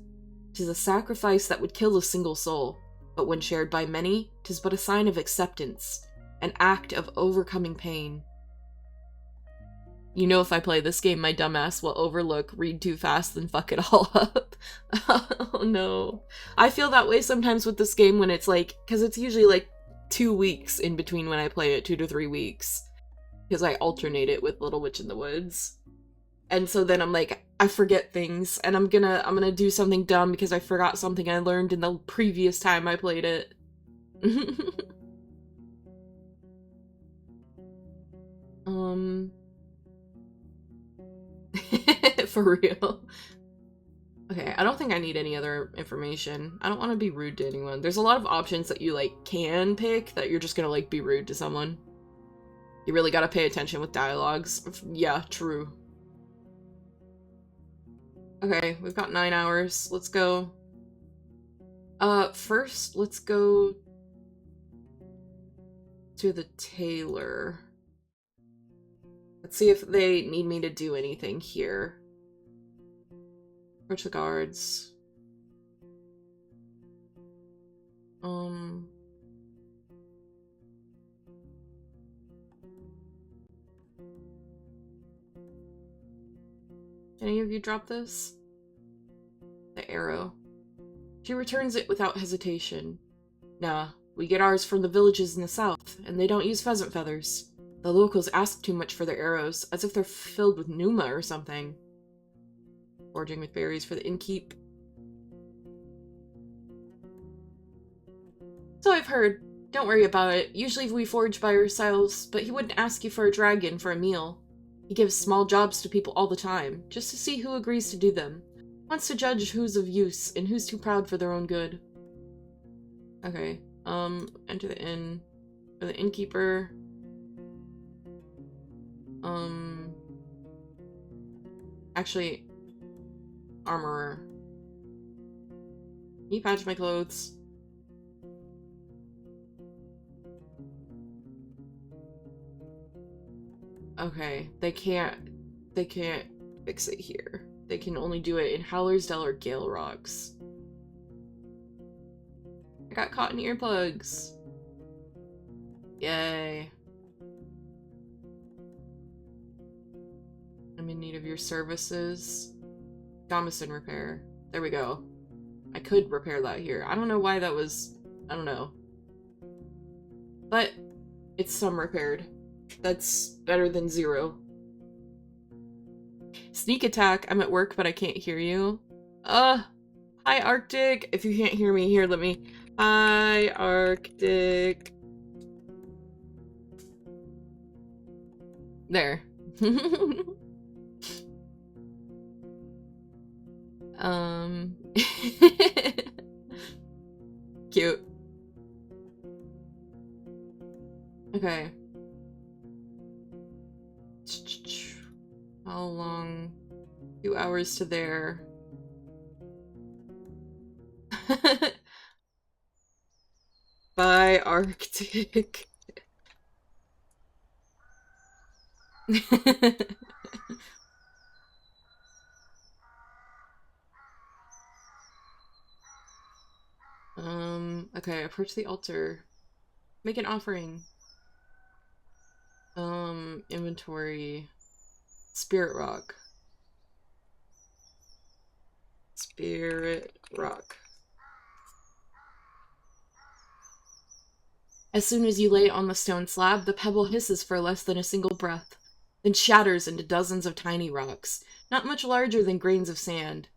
'Tis a sacrifice that would kill a single soul, but when shared by many, 'tis but a sign of acceptance, an act of overcoming pain. You know, if I play this game, my dumbass will overlook, read too fast, and fuck it all up. Oh no. I feel that way sometimes with this game when it's like, because it's usually like 2 weeks in between when I play it, 2 to 3 weeks. Because I alternate it with Little Witch in the Woods. And so then I'm like, I forget things, and I'm gonna do something dumb because I forgot something I learned in the previous time I played it. For real. Okay, I don't think I need any other information. I don't want to be rude to anyone. There's a lot of options that you, like, can pick that you're just gonna, like, be rude to someone. You really gotta pay attention with dialogues. Yeah, true. Okay, we've got 9 hours. Let's go. First, let's go to the tailor. Let's see if they need me to do anything here. Approach the guards. Any of you drop this? The arrow. She returns it without hesitation. Nah, we get ours from the villages in the south, and they don't use pheasant feathers. The locals ask too much for their arrows, as if they're filled with pneuma or something. Foraging with berries for the innkeep. So I've heard. Don't worry about it. Usually we forage by ourselves, but he wouldn't ask you for a dragon for a meal. He gives small jobs to people all the time, just to see who agrees to do them. Wants to judge who's of use and who's too proud for their own good. Okay, enter the inn. For the innkeeper. Actually, armorer. Can you patch my clothes? Okay, they can't fix it here. They can only do it in Howlersdale or Gale Rocks. I got cotton earplugs. Yay. I'm in need of your services. Gambeson repair. There we go. I could repair that here. I don't know why that was... I don't know. But it's some repaired. That's better than 0. Sneak attack. I'm at work, but I can't hear you. Hi, Arctic. If you can't hear me, here, let me... Hi, Arctic. There. Cute. Okay. How long? 2 hours to there. Bye, Arctic. Okay, approach the altar. Make an offering. Inventory. Spirit rock. Spirit rock. As soon as you lay it on the stone slab, the pebble hisses for less than a single breath, then shatters into dozens of tiny rocks, not much larger than grains of sand.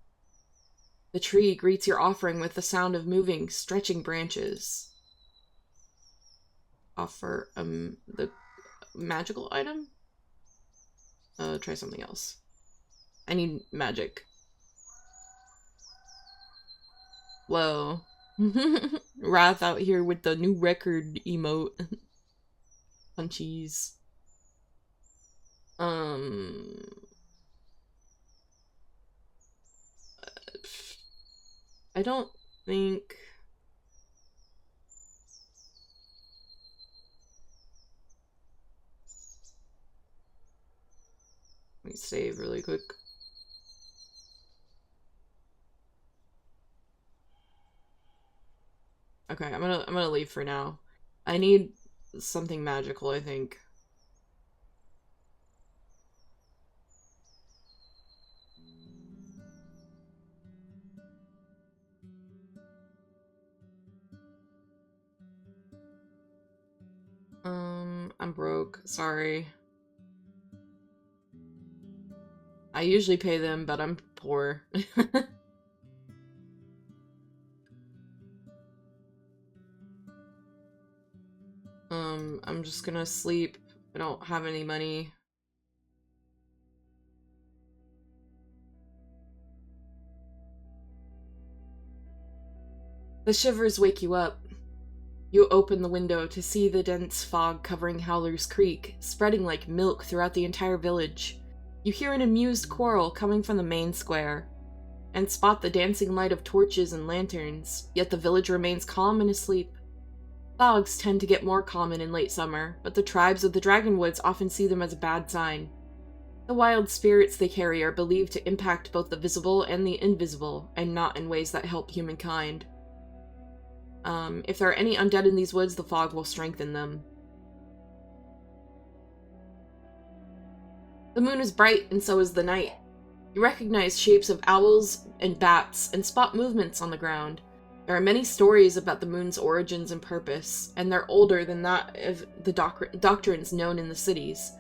The tree greets your offering with the sound of moving, stretching branches. Offer, the magical item? Try something else. I need magic. Whoa. Wrath out here with the new record emote. Punchies. I don't think... Let me save really quick. Okay, I'm gonna leave for now. I need something magical, I think. I'm broke. Sorry. I usually pay them, but I'm poor. I'm just gonna sleep. I don't have any money. The shivers wake you up. You open the window to see the dense fog covering Howler's Creek, spreading like milk throughout the entire village. You hear an amused quarrel coming from the main square, and spot the dancing light of torches and lanterns, yet the village remains calm and asleep. Fogs tend to get more common in late summer, but the tribes of the Dragonwoods often see them as a bad sign. The wild spirits they carry are believed to impact both the visible and the invisible, and not in ways that help humankind. If there are any undead in these woods, the fog will strengthen them. The moon is bright, and so is the night. You recognize shapes of owls and bats, and spot movements on the ground. There are many stories about the moon's origins and purpose, and they're older than that of the doctrines known in the cities.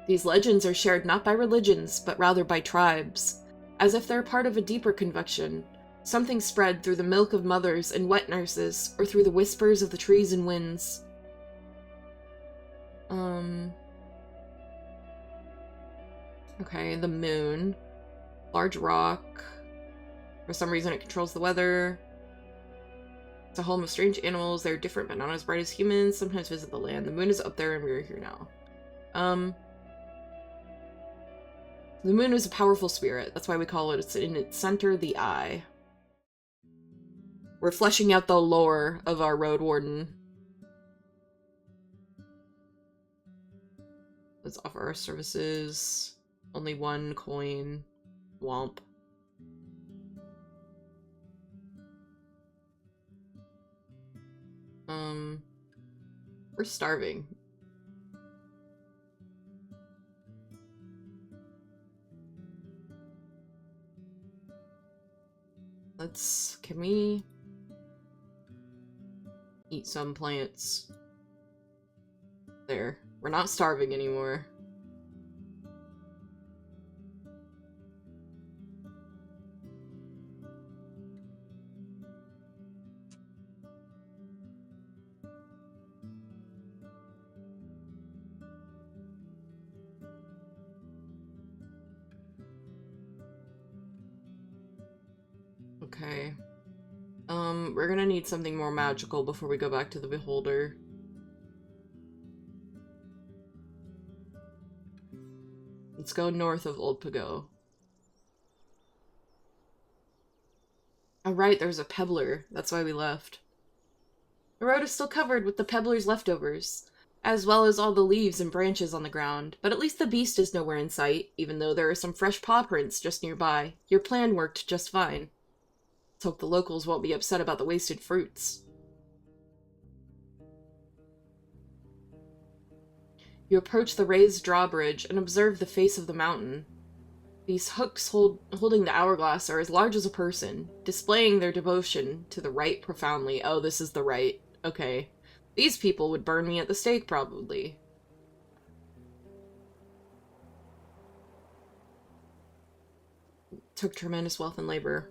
These legends are shared not by religions, but rather by tribes, as if they're part of a deeper conviction, Something spread through the milk of mothers and wet nurses, or through the whispers of the trees and winds. Okay, the moon. Large rock. For some reason it controls the weather. It's a home of strange animals. They're different but not as bright as humans. Sometimes visit the land. The moon is up there and we're here now. The moon is a powerful spirit. That's why we call it, it's in its center, the eye. We're fleshing out the lore of our Roadwarden. Let's offer our services. Only 1 coin. Womp. We're starving. Can we eat some plants? There. We're not starving anymore. Okay. We're gonna need something more magical before we go back to the Beholder. Let's go north of Old Pago. Oh right, there's a pebbler. That's why we left. The road is still covered with the pebbler's leftovers, as well as all the leaves and branches on the ground, but at least the beast is nowhere in sight, even though there are some fresh paw prints just nearby. Your plan worked just fine. Let's hope the locals won't be upset about the wasted fruits. You approach the raised drawbridge and observe the face of the mountain. These hooks holding the hourglass are as large as a person, displaying their devotion to the rite profoundly. Oh, this is the rite. Okay. These people would burn me at the stake, probably. Took tremendous wealth and labor.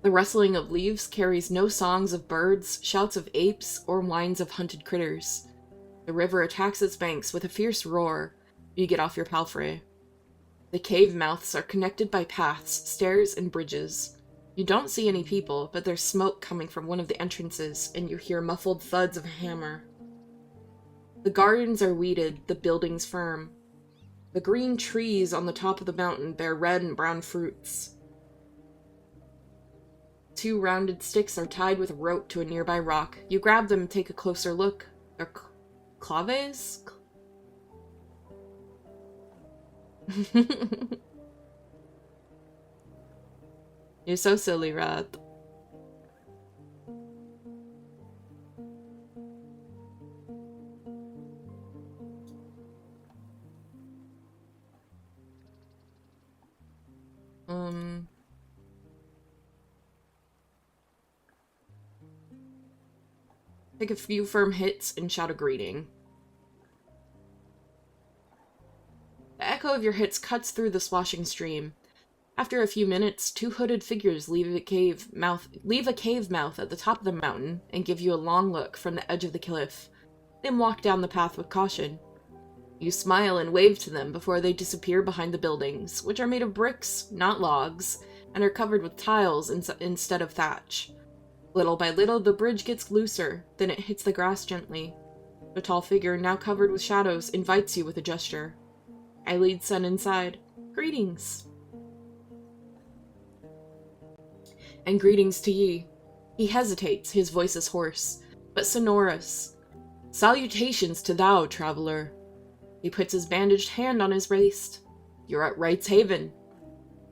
The rustling of leaves carries no songs of birds, shouts of apes, or whines of hunted critters. The river attacks its banks with a fierce roar. You get off your palfrey. The cave mouths are connected by paths, stairs, and bridges. You don't see any people, but there's smoke coming from one of the entrances, and you hear muffled thuds of a hammer. The gardens are weeded, the buildings firm. The green trees on the top of the mountain bear red and brown fruits. 2 rounded sticks are tied with a rope to a nearby rock. You grab them and take a closer look. They're claves? You're so silly, Rat. Take a few firm hits and shout a greeting. The echo of your hits cuts through the swashing stream. After a few minutes, 2 hooded figures leave a cave mouth at the top of the mountain and give you a long look from the edge of the cliff, then walk down the path with caution. You smile and wave to them before they disappear behind the buildings, which are made of bricks, not logs, and are covered with tiles instead of thatch. Little by little, the bridge gets looser, then it hits the grass gently. The tall figure, now covered with shadows, invites you with a gesture. I lead Sen inside. Greetings. And greetings to ye. He hesitates, his voice is hoarse, but sonorous. Salutations to thou, traveler. He puts his bandaged hand on his waist. You're at Wright's Haven.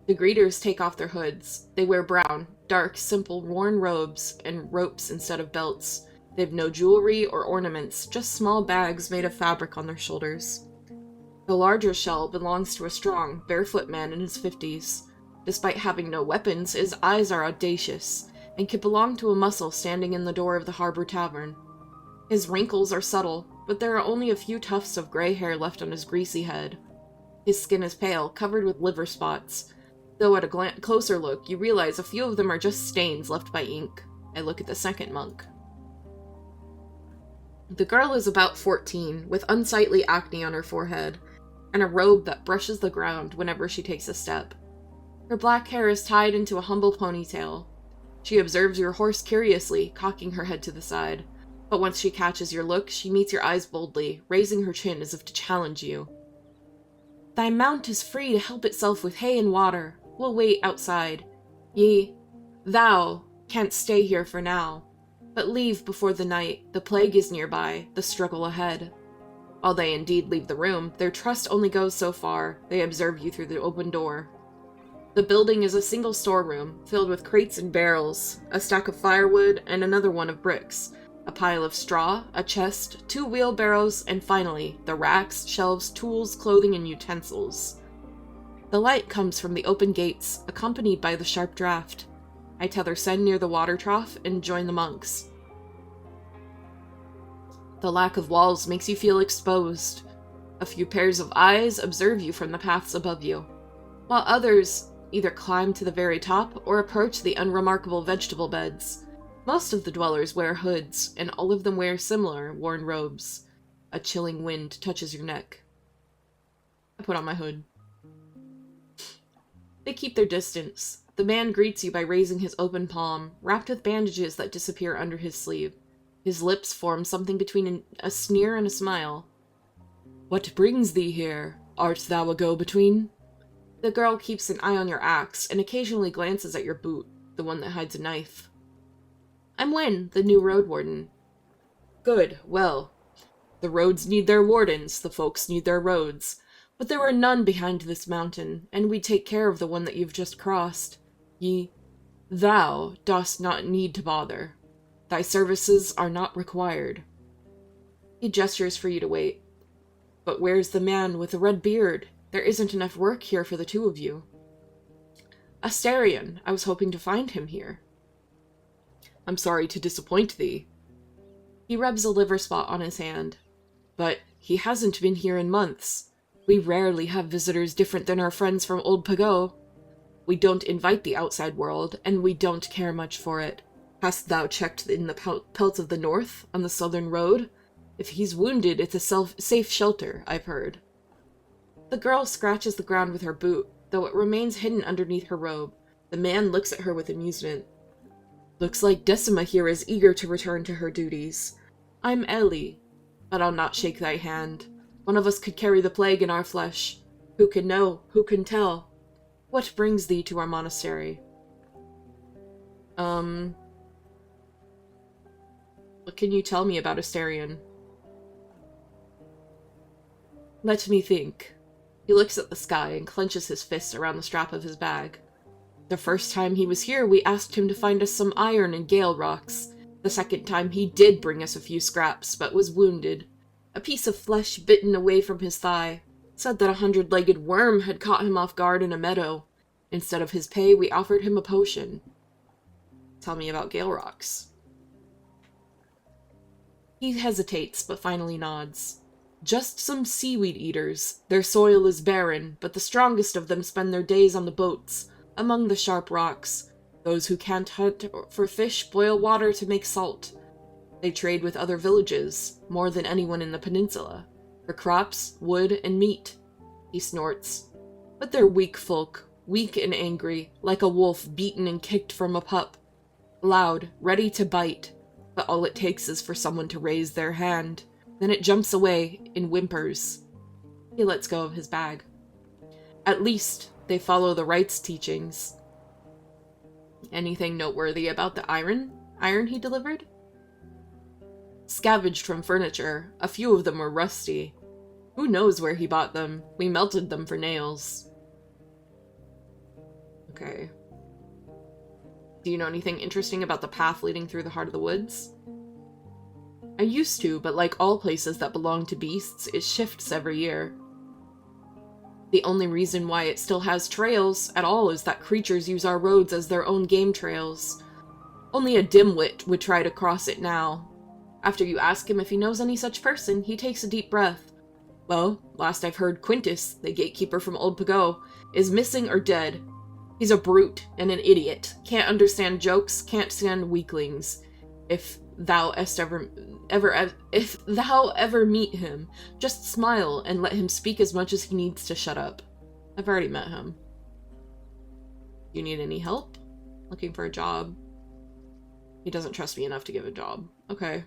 The greeters take off their hoods. They wear brown, dark, simple, worn robes and ropes instead of belts. They have no jewelry or ornaments, just small bags made of fabric on their shoulders. The larger shell belongs to a strong, barefoot man in his 50s. Despite having no weapons, his eyes are audacious, and could belong to a muscle standing in the door of the Harbor Tavern. His wrinkles are subtle, but there are only a few tufts of gray hair left on his greasy head. His skin is pale, covered with liver spots, Though at a closer look, you realize a few of them are just stains left by ink. I look at the second monk. The girl is about 14, with unsightly acne on her forehead, and a robe that brushes the ground whenever she takes a step. Her black hair is tied into a humble ponytail. She observes your horse curiously, cocking her head to the side, but once she catches your look, she meets your eyes boldly, raising her chin as if to challenge you. Thy mount is free to help itself with hay and water. We'll wait outside. Thou canst stay here for now, but leave before the night. The plague is nearby, the struggle ahead. While they indeed leave the room, their trust only goes so far. They observe you through the open door. The building is a single storeroom, filled with crates and barrels, a stack of firewood, and another one of bricks, a pile of straw, a chest, 2 wheelbarrows, and finally, the racks, shelves, tools, clothing, and utensils. The light comes from the open gates, accompanied by the sharp draft. I tether Sen near the water trough and join the monks. The lack of walls makes you feel exposed. A few pairs of eyes observe you from the paths above you, while others either climb to the very top or approach the unremarkable vegetable beds. Most of the dwellers wear hoods, and all of them wear similar worn robes. A chilling wind touches your neck. I put on my hood. They keep their distance. The man greets you by raising his open palm, wrapped with bandages that disappear under his sleeve. His lips form something between a sneer and a smile. What brings thee here? Art thou a go-between? The girl keeps an eye on your axe, and occasionally glances at your boot, the one that hides a knife. I'm Wen, the new Roadwarden. Good, well. The roads need their wardens, the folks need their roads. But there are none behind this mountain, and we take care of the one that you've just crossed. Thou dost not need to bother. Thy services are not required. He gestures for you to wait. But where's the man with the red beard? There isn't enough work here for the 2 of you. Asterion, I was hoping to find him here. I'm sorry to disappoint thee. He rubs a liver spot on his hand. But he hasn't been here in months. We rarely have visitors different than our friends from Old Pago. We don't invite the outside world, and we don't care much for it. Hast thou checked in the pelt of the north, on the southern road? If he's wounded, it's a safe shelter, I've heard. The girl scratches the ground with her boot, though it remains hidden underneath her robe. The man looks at her with amusement. Looks like Decima here is eager to return to her duties. I'm Ellie, but I'll not shake thy hand. One of us could carry the plague in our flesh. Who can know? Who can tell? What brings thee to our monastery? What can you tell me about Asterion? Let me think. He looks at the sky and clenches his fists around the strap of his bag. The first time he was here, we asked him to find us some iron and gale rocks. The second time he did bring us a few scraps, but was wounded. A piece of flesh bitten away from his thigh. Said that a 100-legged worm had caught him off guard in a meadow. Instead of his pay, we offered him a potion. Tell me about gale rocks. He hesitates, but finally nods. Just some seaweed eaters. Their soil is barren, but the strongest of them spend their days on the boats, among the sharp rocks. Those who can't hunt for fish boil water to make salt. They trade with other villages, more than anyone in the peninsula, for crops, wood, and meat. He snorts. But they're weak folk, weak and angry, like a wolf beaten and kicked from a pup. Loud, ready to bite, but all it takes is for someone to raise their hand. Then it jumps away in whimpers. He lets go of his bag. At least, they follow the right's teachings. Anything noteworthy about the iron he delivered? Scavenged from furniture. A few of them were rusty. Who knows where he bought them? We melted them for nails. Okay. Do you know anything interesting about the path leading through the heart of the woods? I used to, but like all places that belong to beasts, it shifts every year. The only reason why it still has trails at all is that creatures use our roads as their own game trails. Only a dimwit would try to cross it now. After you ask him if he knows any such person, he takes a deep breath. Well, last I've heard, Quintus, the gatekeeper from Old Pago, is missing or dead. He's a brute and an idiot. Can't understand jokes, can't stand weaklings. If thou ever meet him, just smile and let him speak as much as he needs to shut up. I've already met him. You need any help? Looking for a job. He doesn't trust me enough to give a job. Okay.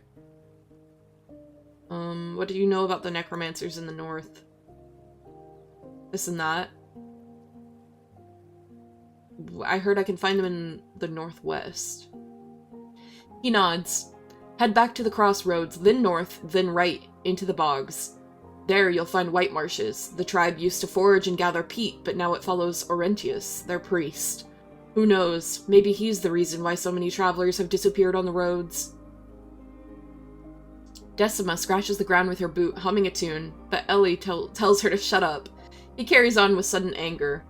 What do you know about the necromancers in the north? This and that. I heard I can find them in the northwest. He nods. Head back to the crossroads, then north, then right, into the bogs. There you'll find white marshes. The tribe used to forage and gather peat, but now it follows Orentius, their priest. Who knows, maybe he's the reason why so many travelers have disappeared on the roads. Decima scratches the ground with her boot, humming a tune, but Ellie tells her to shut up. He carries on with sudden anger.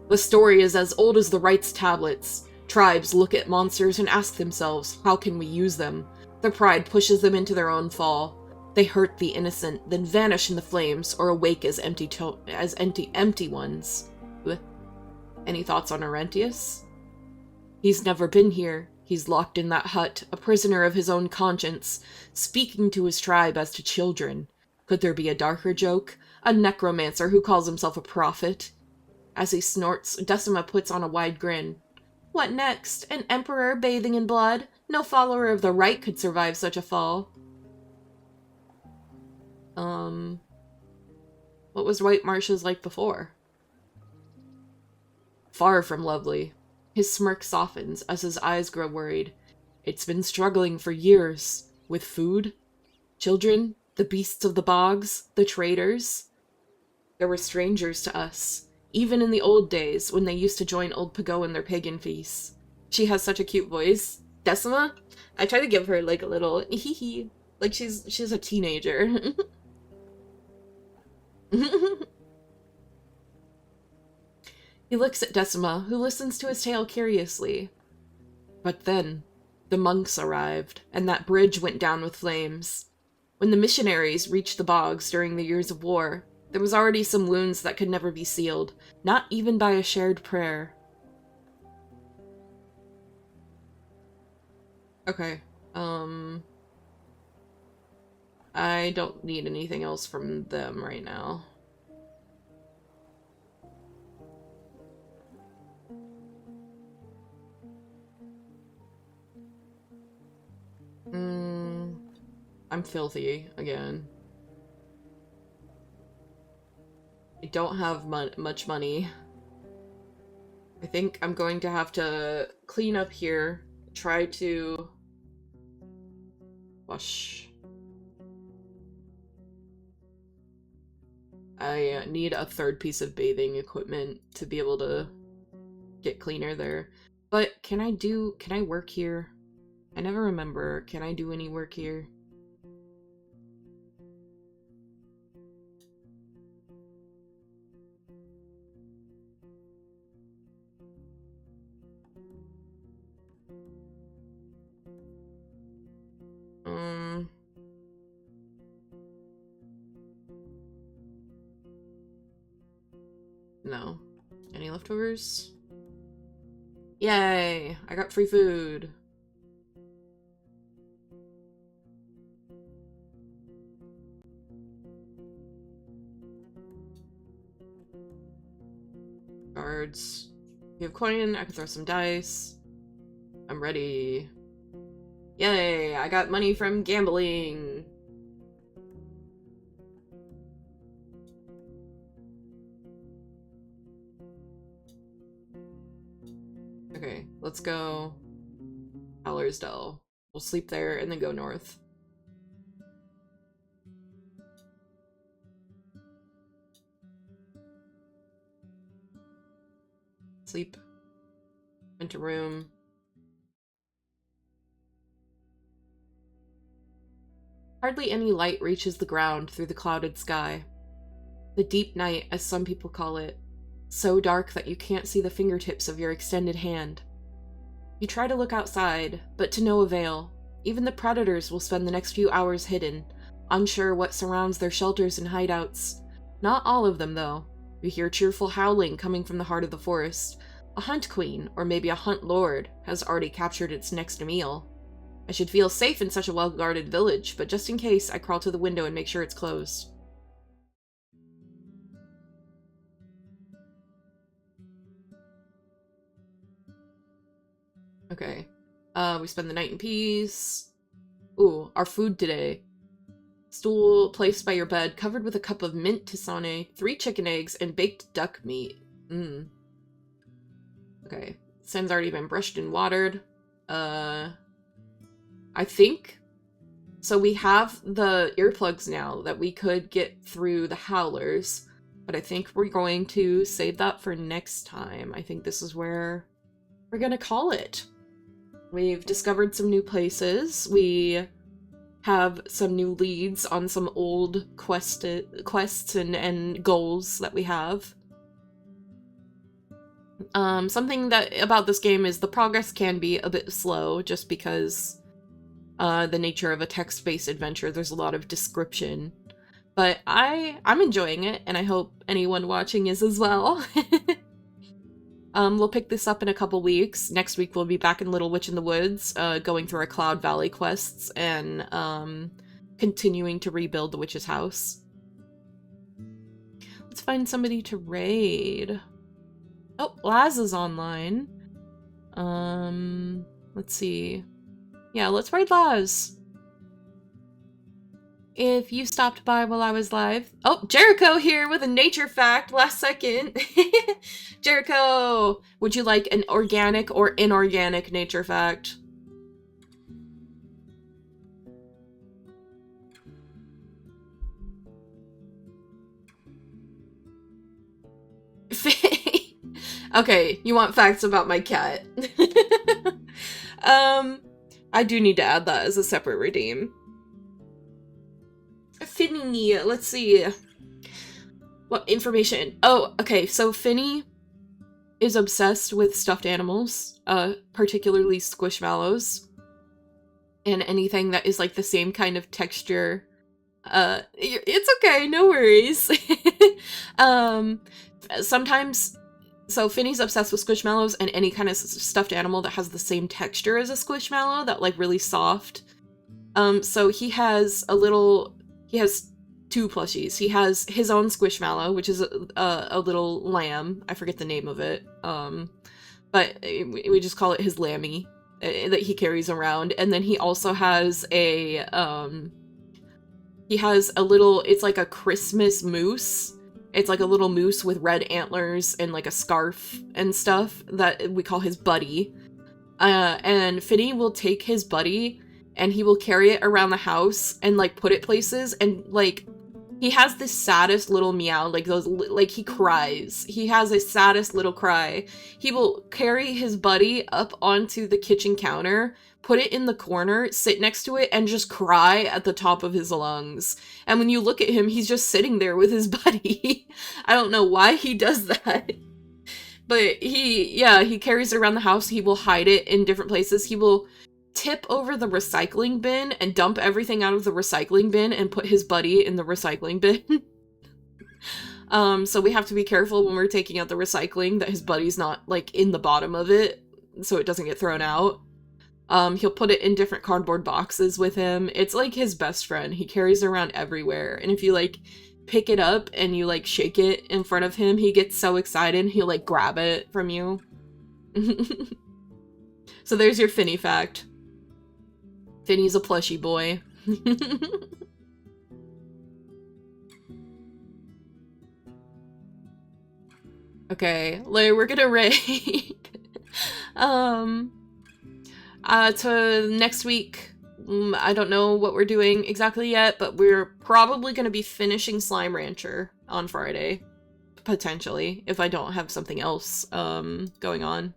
The story is as old as the rites tablets. Tribes look at monsters and ask themselves, how can we use them? Their pride pushes them into their own fall. They hurt the innocent, then vanish in the flames, or awake as empty ones. Any thoughts on Orentius? He's never been here. He's locked in that hut, a prisoner of his own conscience, speaking to his tribe as to children. Could there be a darker joke? A necromancer who calls himself a prophet? As he snorts, Decima puts on a wide grin. What next? An emperor bathing in blood? No follower of the right could survive such a fall. What was White Marshes like before? Far from lovely. His smirk softens as his eyes grow worried. It's been struggling for years. With food? Children? The beasts of the bogs? The traders? There were strangers to us. Even in the old days, when they used to join old Pago in their pagan feasts. She has such a cute voice. Decima? I try to give her, like, a little hee-hee. Like, she's a teenager. He looks at Decima, who listens to his tale curiously. But then, the monks arrived, and that bridge went down with flames. When the missionaries reached the bogs during the years of war, there was already some wounds that could never be sealed, not even by a shared prayer. Okay, I don't need anything else from them right now. I'm filthy again. I don't have much money. I think I'm going to have to clean up here, try to wash. I need a third piece of bathing equipment to be able to get cleaner there. But can I work here? I never remember. Can I do any work here? No. Any leftovers? Yay! I got free food. Guards. You have coin, I can throw some dice. I'm ready. Yay! I got money from gambling! Okay, let's go Allersdale. We'll sleep there and then go north. Sleep. Enter room. Hardly any light reaches the ground through the clouded sky. The deep night, as some people call it. So dark that you can't see the fingertips of your extended hand. You try to look outside, but to no avail. Even the predators will spend the next few hours hidden, unsure what surrounds their shelters and hideouts. Not all of them, though. You hear cheerful howling coming from the heart of the forest. A hunt queen, or maybe a hunt lord, has already captured its next meal. I should feel safe in such a well-guarded village, but just in case, I crawl to the window and make sure it's closed. Okay. We spend the night in peace. Ooh, our food today. Stool placed by your bed, covered with a cup of mint tisane, 3 chicken eggs, and baked duck meat. Mmm. Okay. Sand's already been brushed and watered. I think... So we have the earplugs now that we could get through the howlers, but I think we're going to save that for next time. I think this is where we're gonna call it. We've discovered some new places. We have some new leads on some old quests and goals that we have. Something that about this game is the progress can be a bit slow just because the nature of a text-based adventure, there's a lot of description. But I'm enjoying it, and I hope anyone watching is as well. We'll pick this up in a couple weeks. Next week we'll be back in Little Witch in the Woods, going through our Cloud Valley quests and continuing to rebuild the witch's house. Let's find somebody to raid. Oh, Laz is online. Let's see. Yeah, let's raid Laz. If you stopped by while I was live... Oh, Jericho here with a nature fact last second. Jericho, would you like an organic or inorganic nature fact? Okay, you want facts about my cat. I do need to add that as a separate redeem. Finny, let's see. What information? Oh, okay, so Finny is obsessed with stuffed animals, particularly squishmallows. And anything that is like the same kind of texture. It's okay, no worries. Sometimes, so Finny's obsessed with squishmallows and any kind of stuffed animal that has the same texture as a squishmallow, that like really soft. So he has he has 2 plushies. He has his own squishmallow, which is a little lamb. I forget the name of it. But we just call it his lammy that he carries around. And then he also has it's like a Christmas moose. It's like a little moose with red antlers and like a scarf and stuff that we call his buddy. And Finny will take his buddy and he will carry it around the house and like put it places, and like he has this saddest little meow, like those, like he cries. He has a saddest little cry. He will carry his buddy up onto the kitchen counter, put it in the corner, sit next to it, and just cry at the top of his lungs. And when you look at him, he's just sitting there with his buddy. I don't know why he does that. But he carries it around the house. He will hide it in different places. He will tip over the recycling bin and dump everything out of the recycling bin and put his buddy in the recycling bin. So we have to be careful when we're taking out the recycling that his buddy's not like in the bottom of it so it doesn't get thrown out. He'll put it in different cardboard boxes with him. It's like his best friend. He carries it around everywhere. And if you like pick it up and you like shake it in front of him, he gets so excited he'll like grab it from you. So there's your Finny fact. Finny's a plushy boy. Okay, we're gonna raid. To next week, I don't know what we're doing exactly yet, but we're probably gonna be finishing Slime Rancher on Friday. Potentially, if I don't have something else, going on.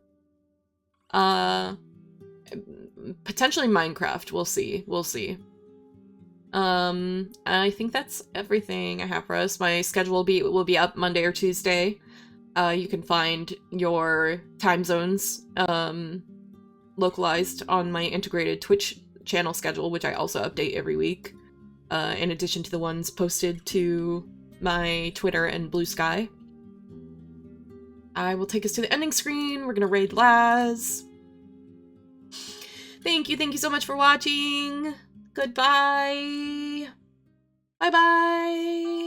Potentially Minecraft, we'll see. I think that's everything I have for us. My schedule will be up Monday or Tuesday. You can find your time zones, localized on my integrated Twitch channel schedule, which I also update every week, in addition to the ones posted to my Twitter and Blue Sky. I will take us to the ending screen. We're gonna raid Laz. Thank you so much for watching. Goodbye. Bye-bye.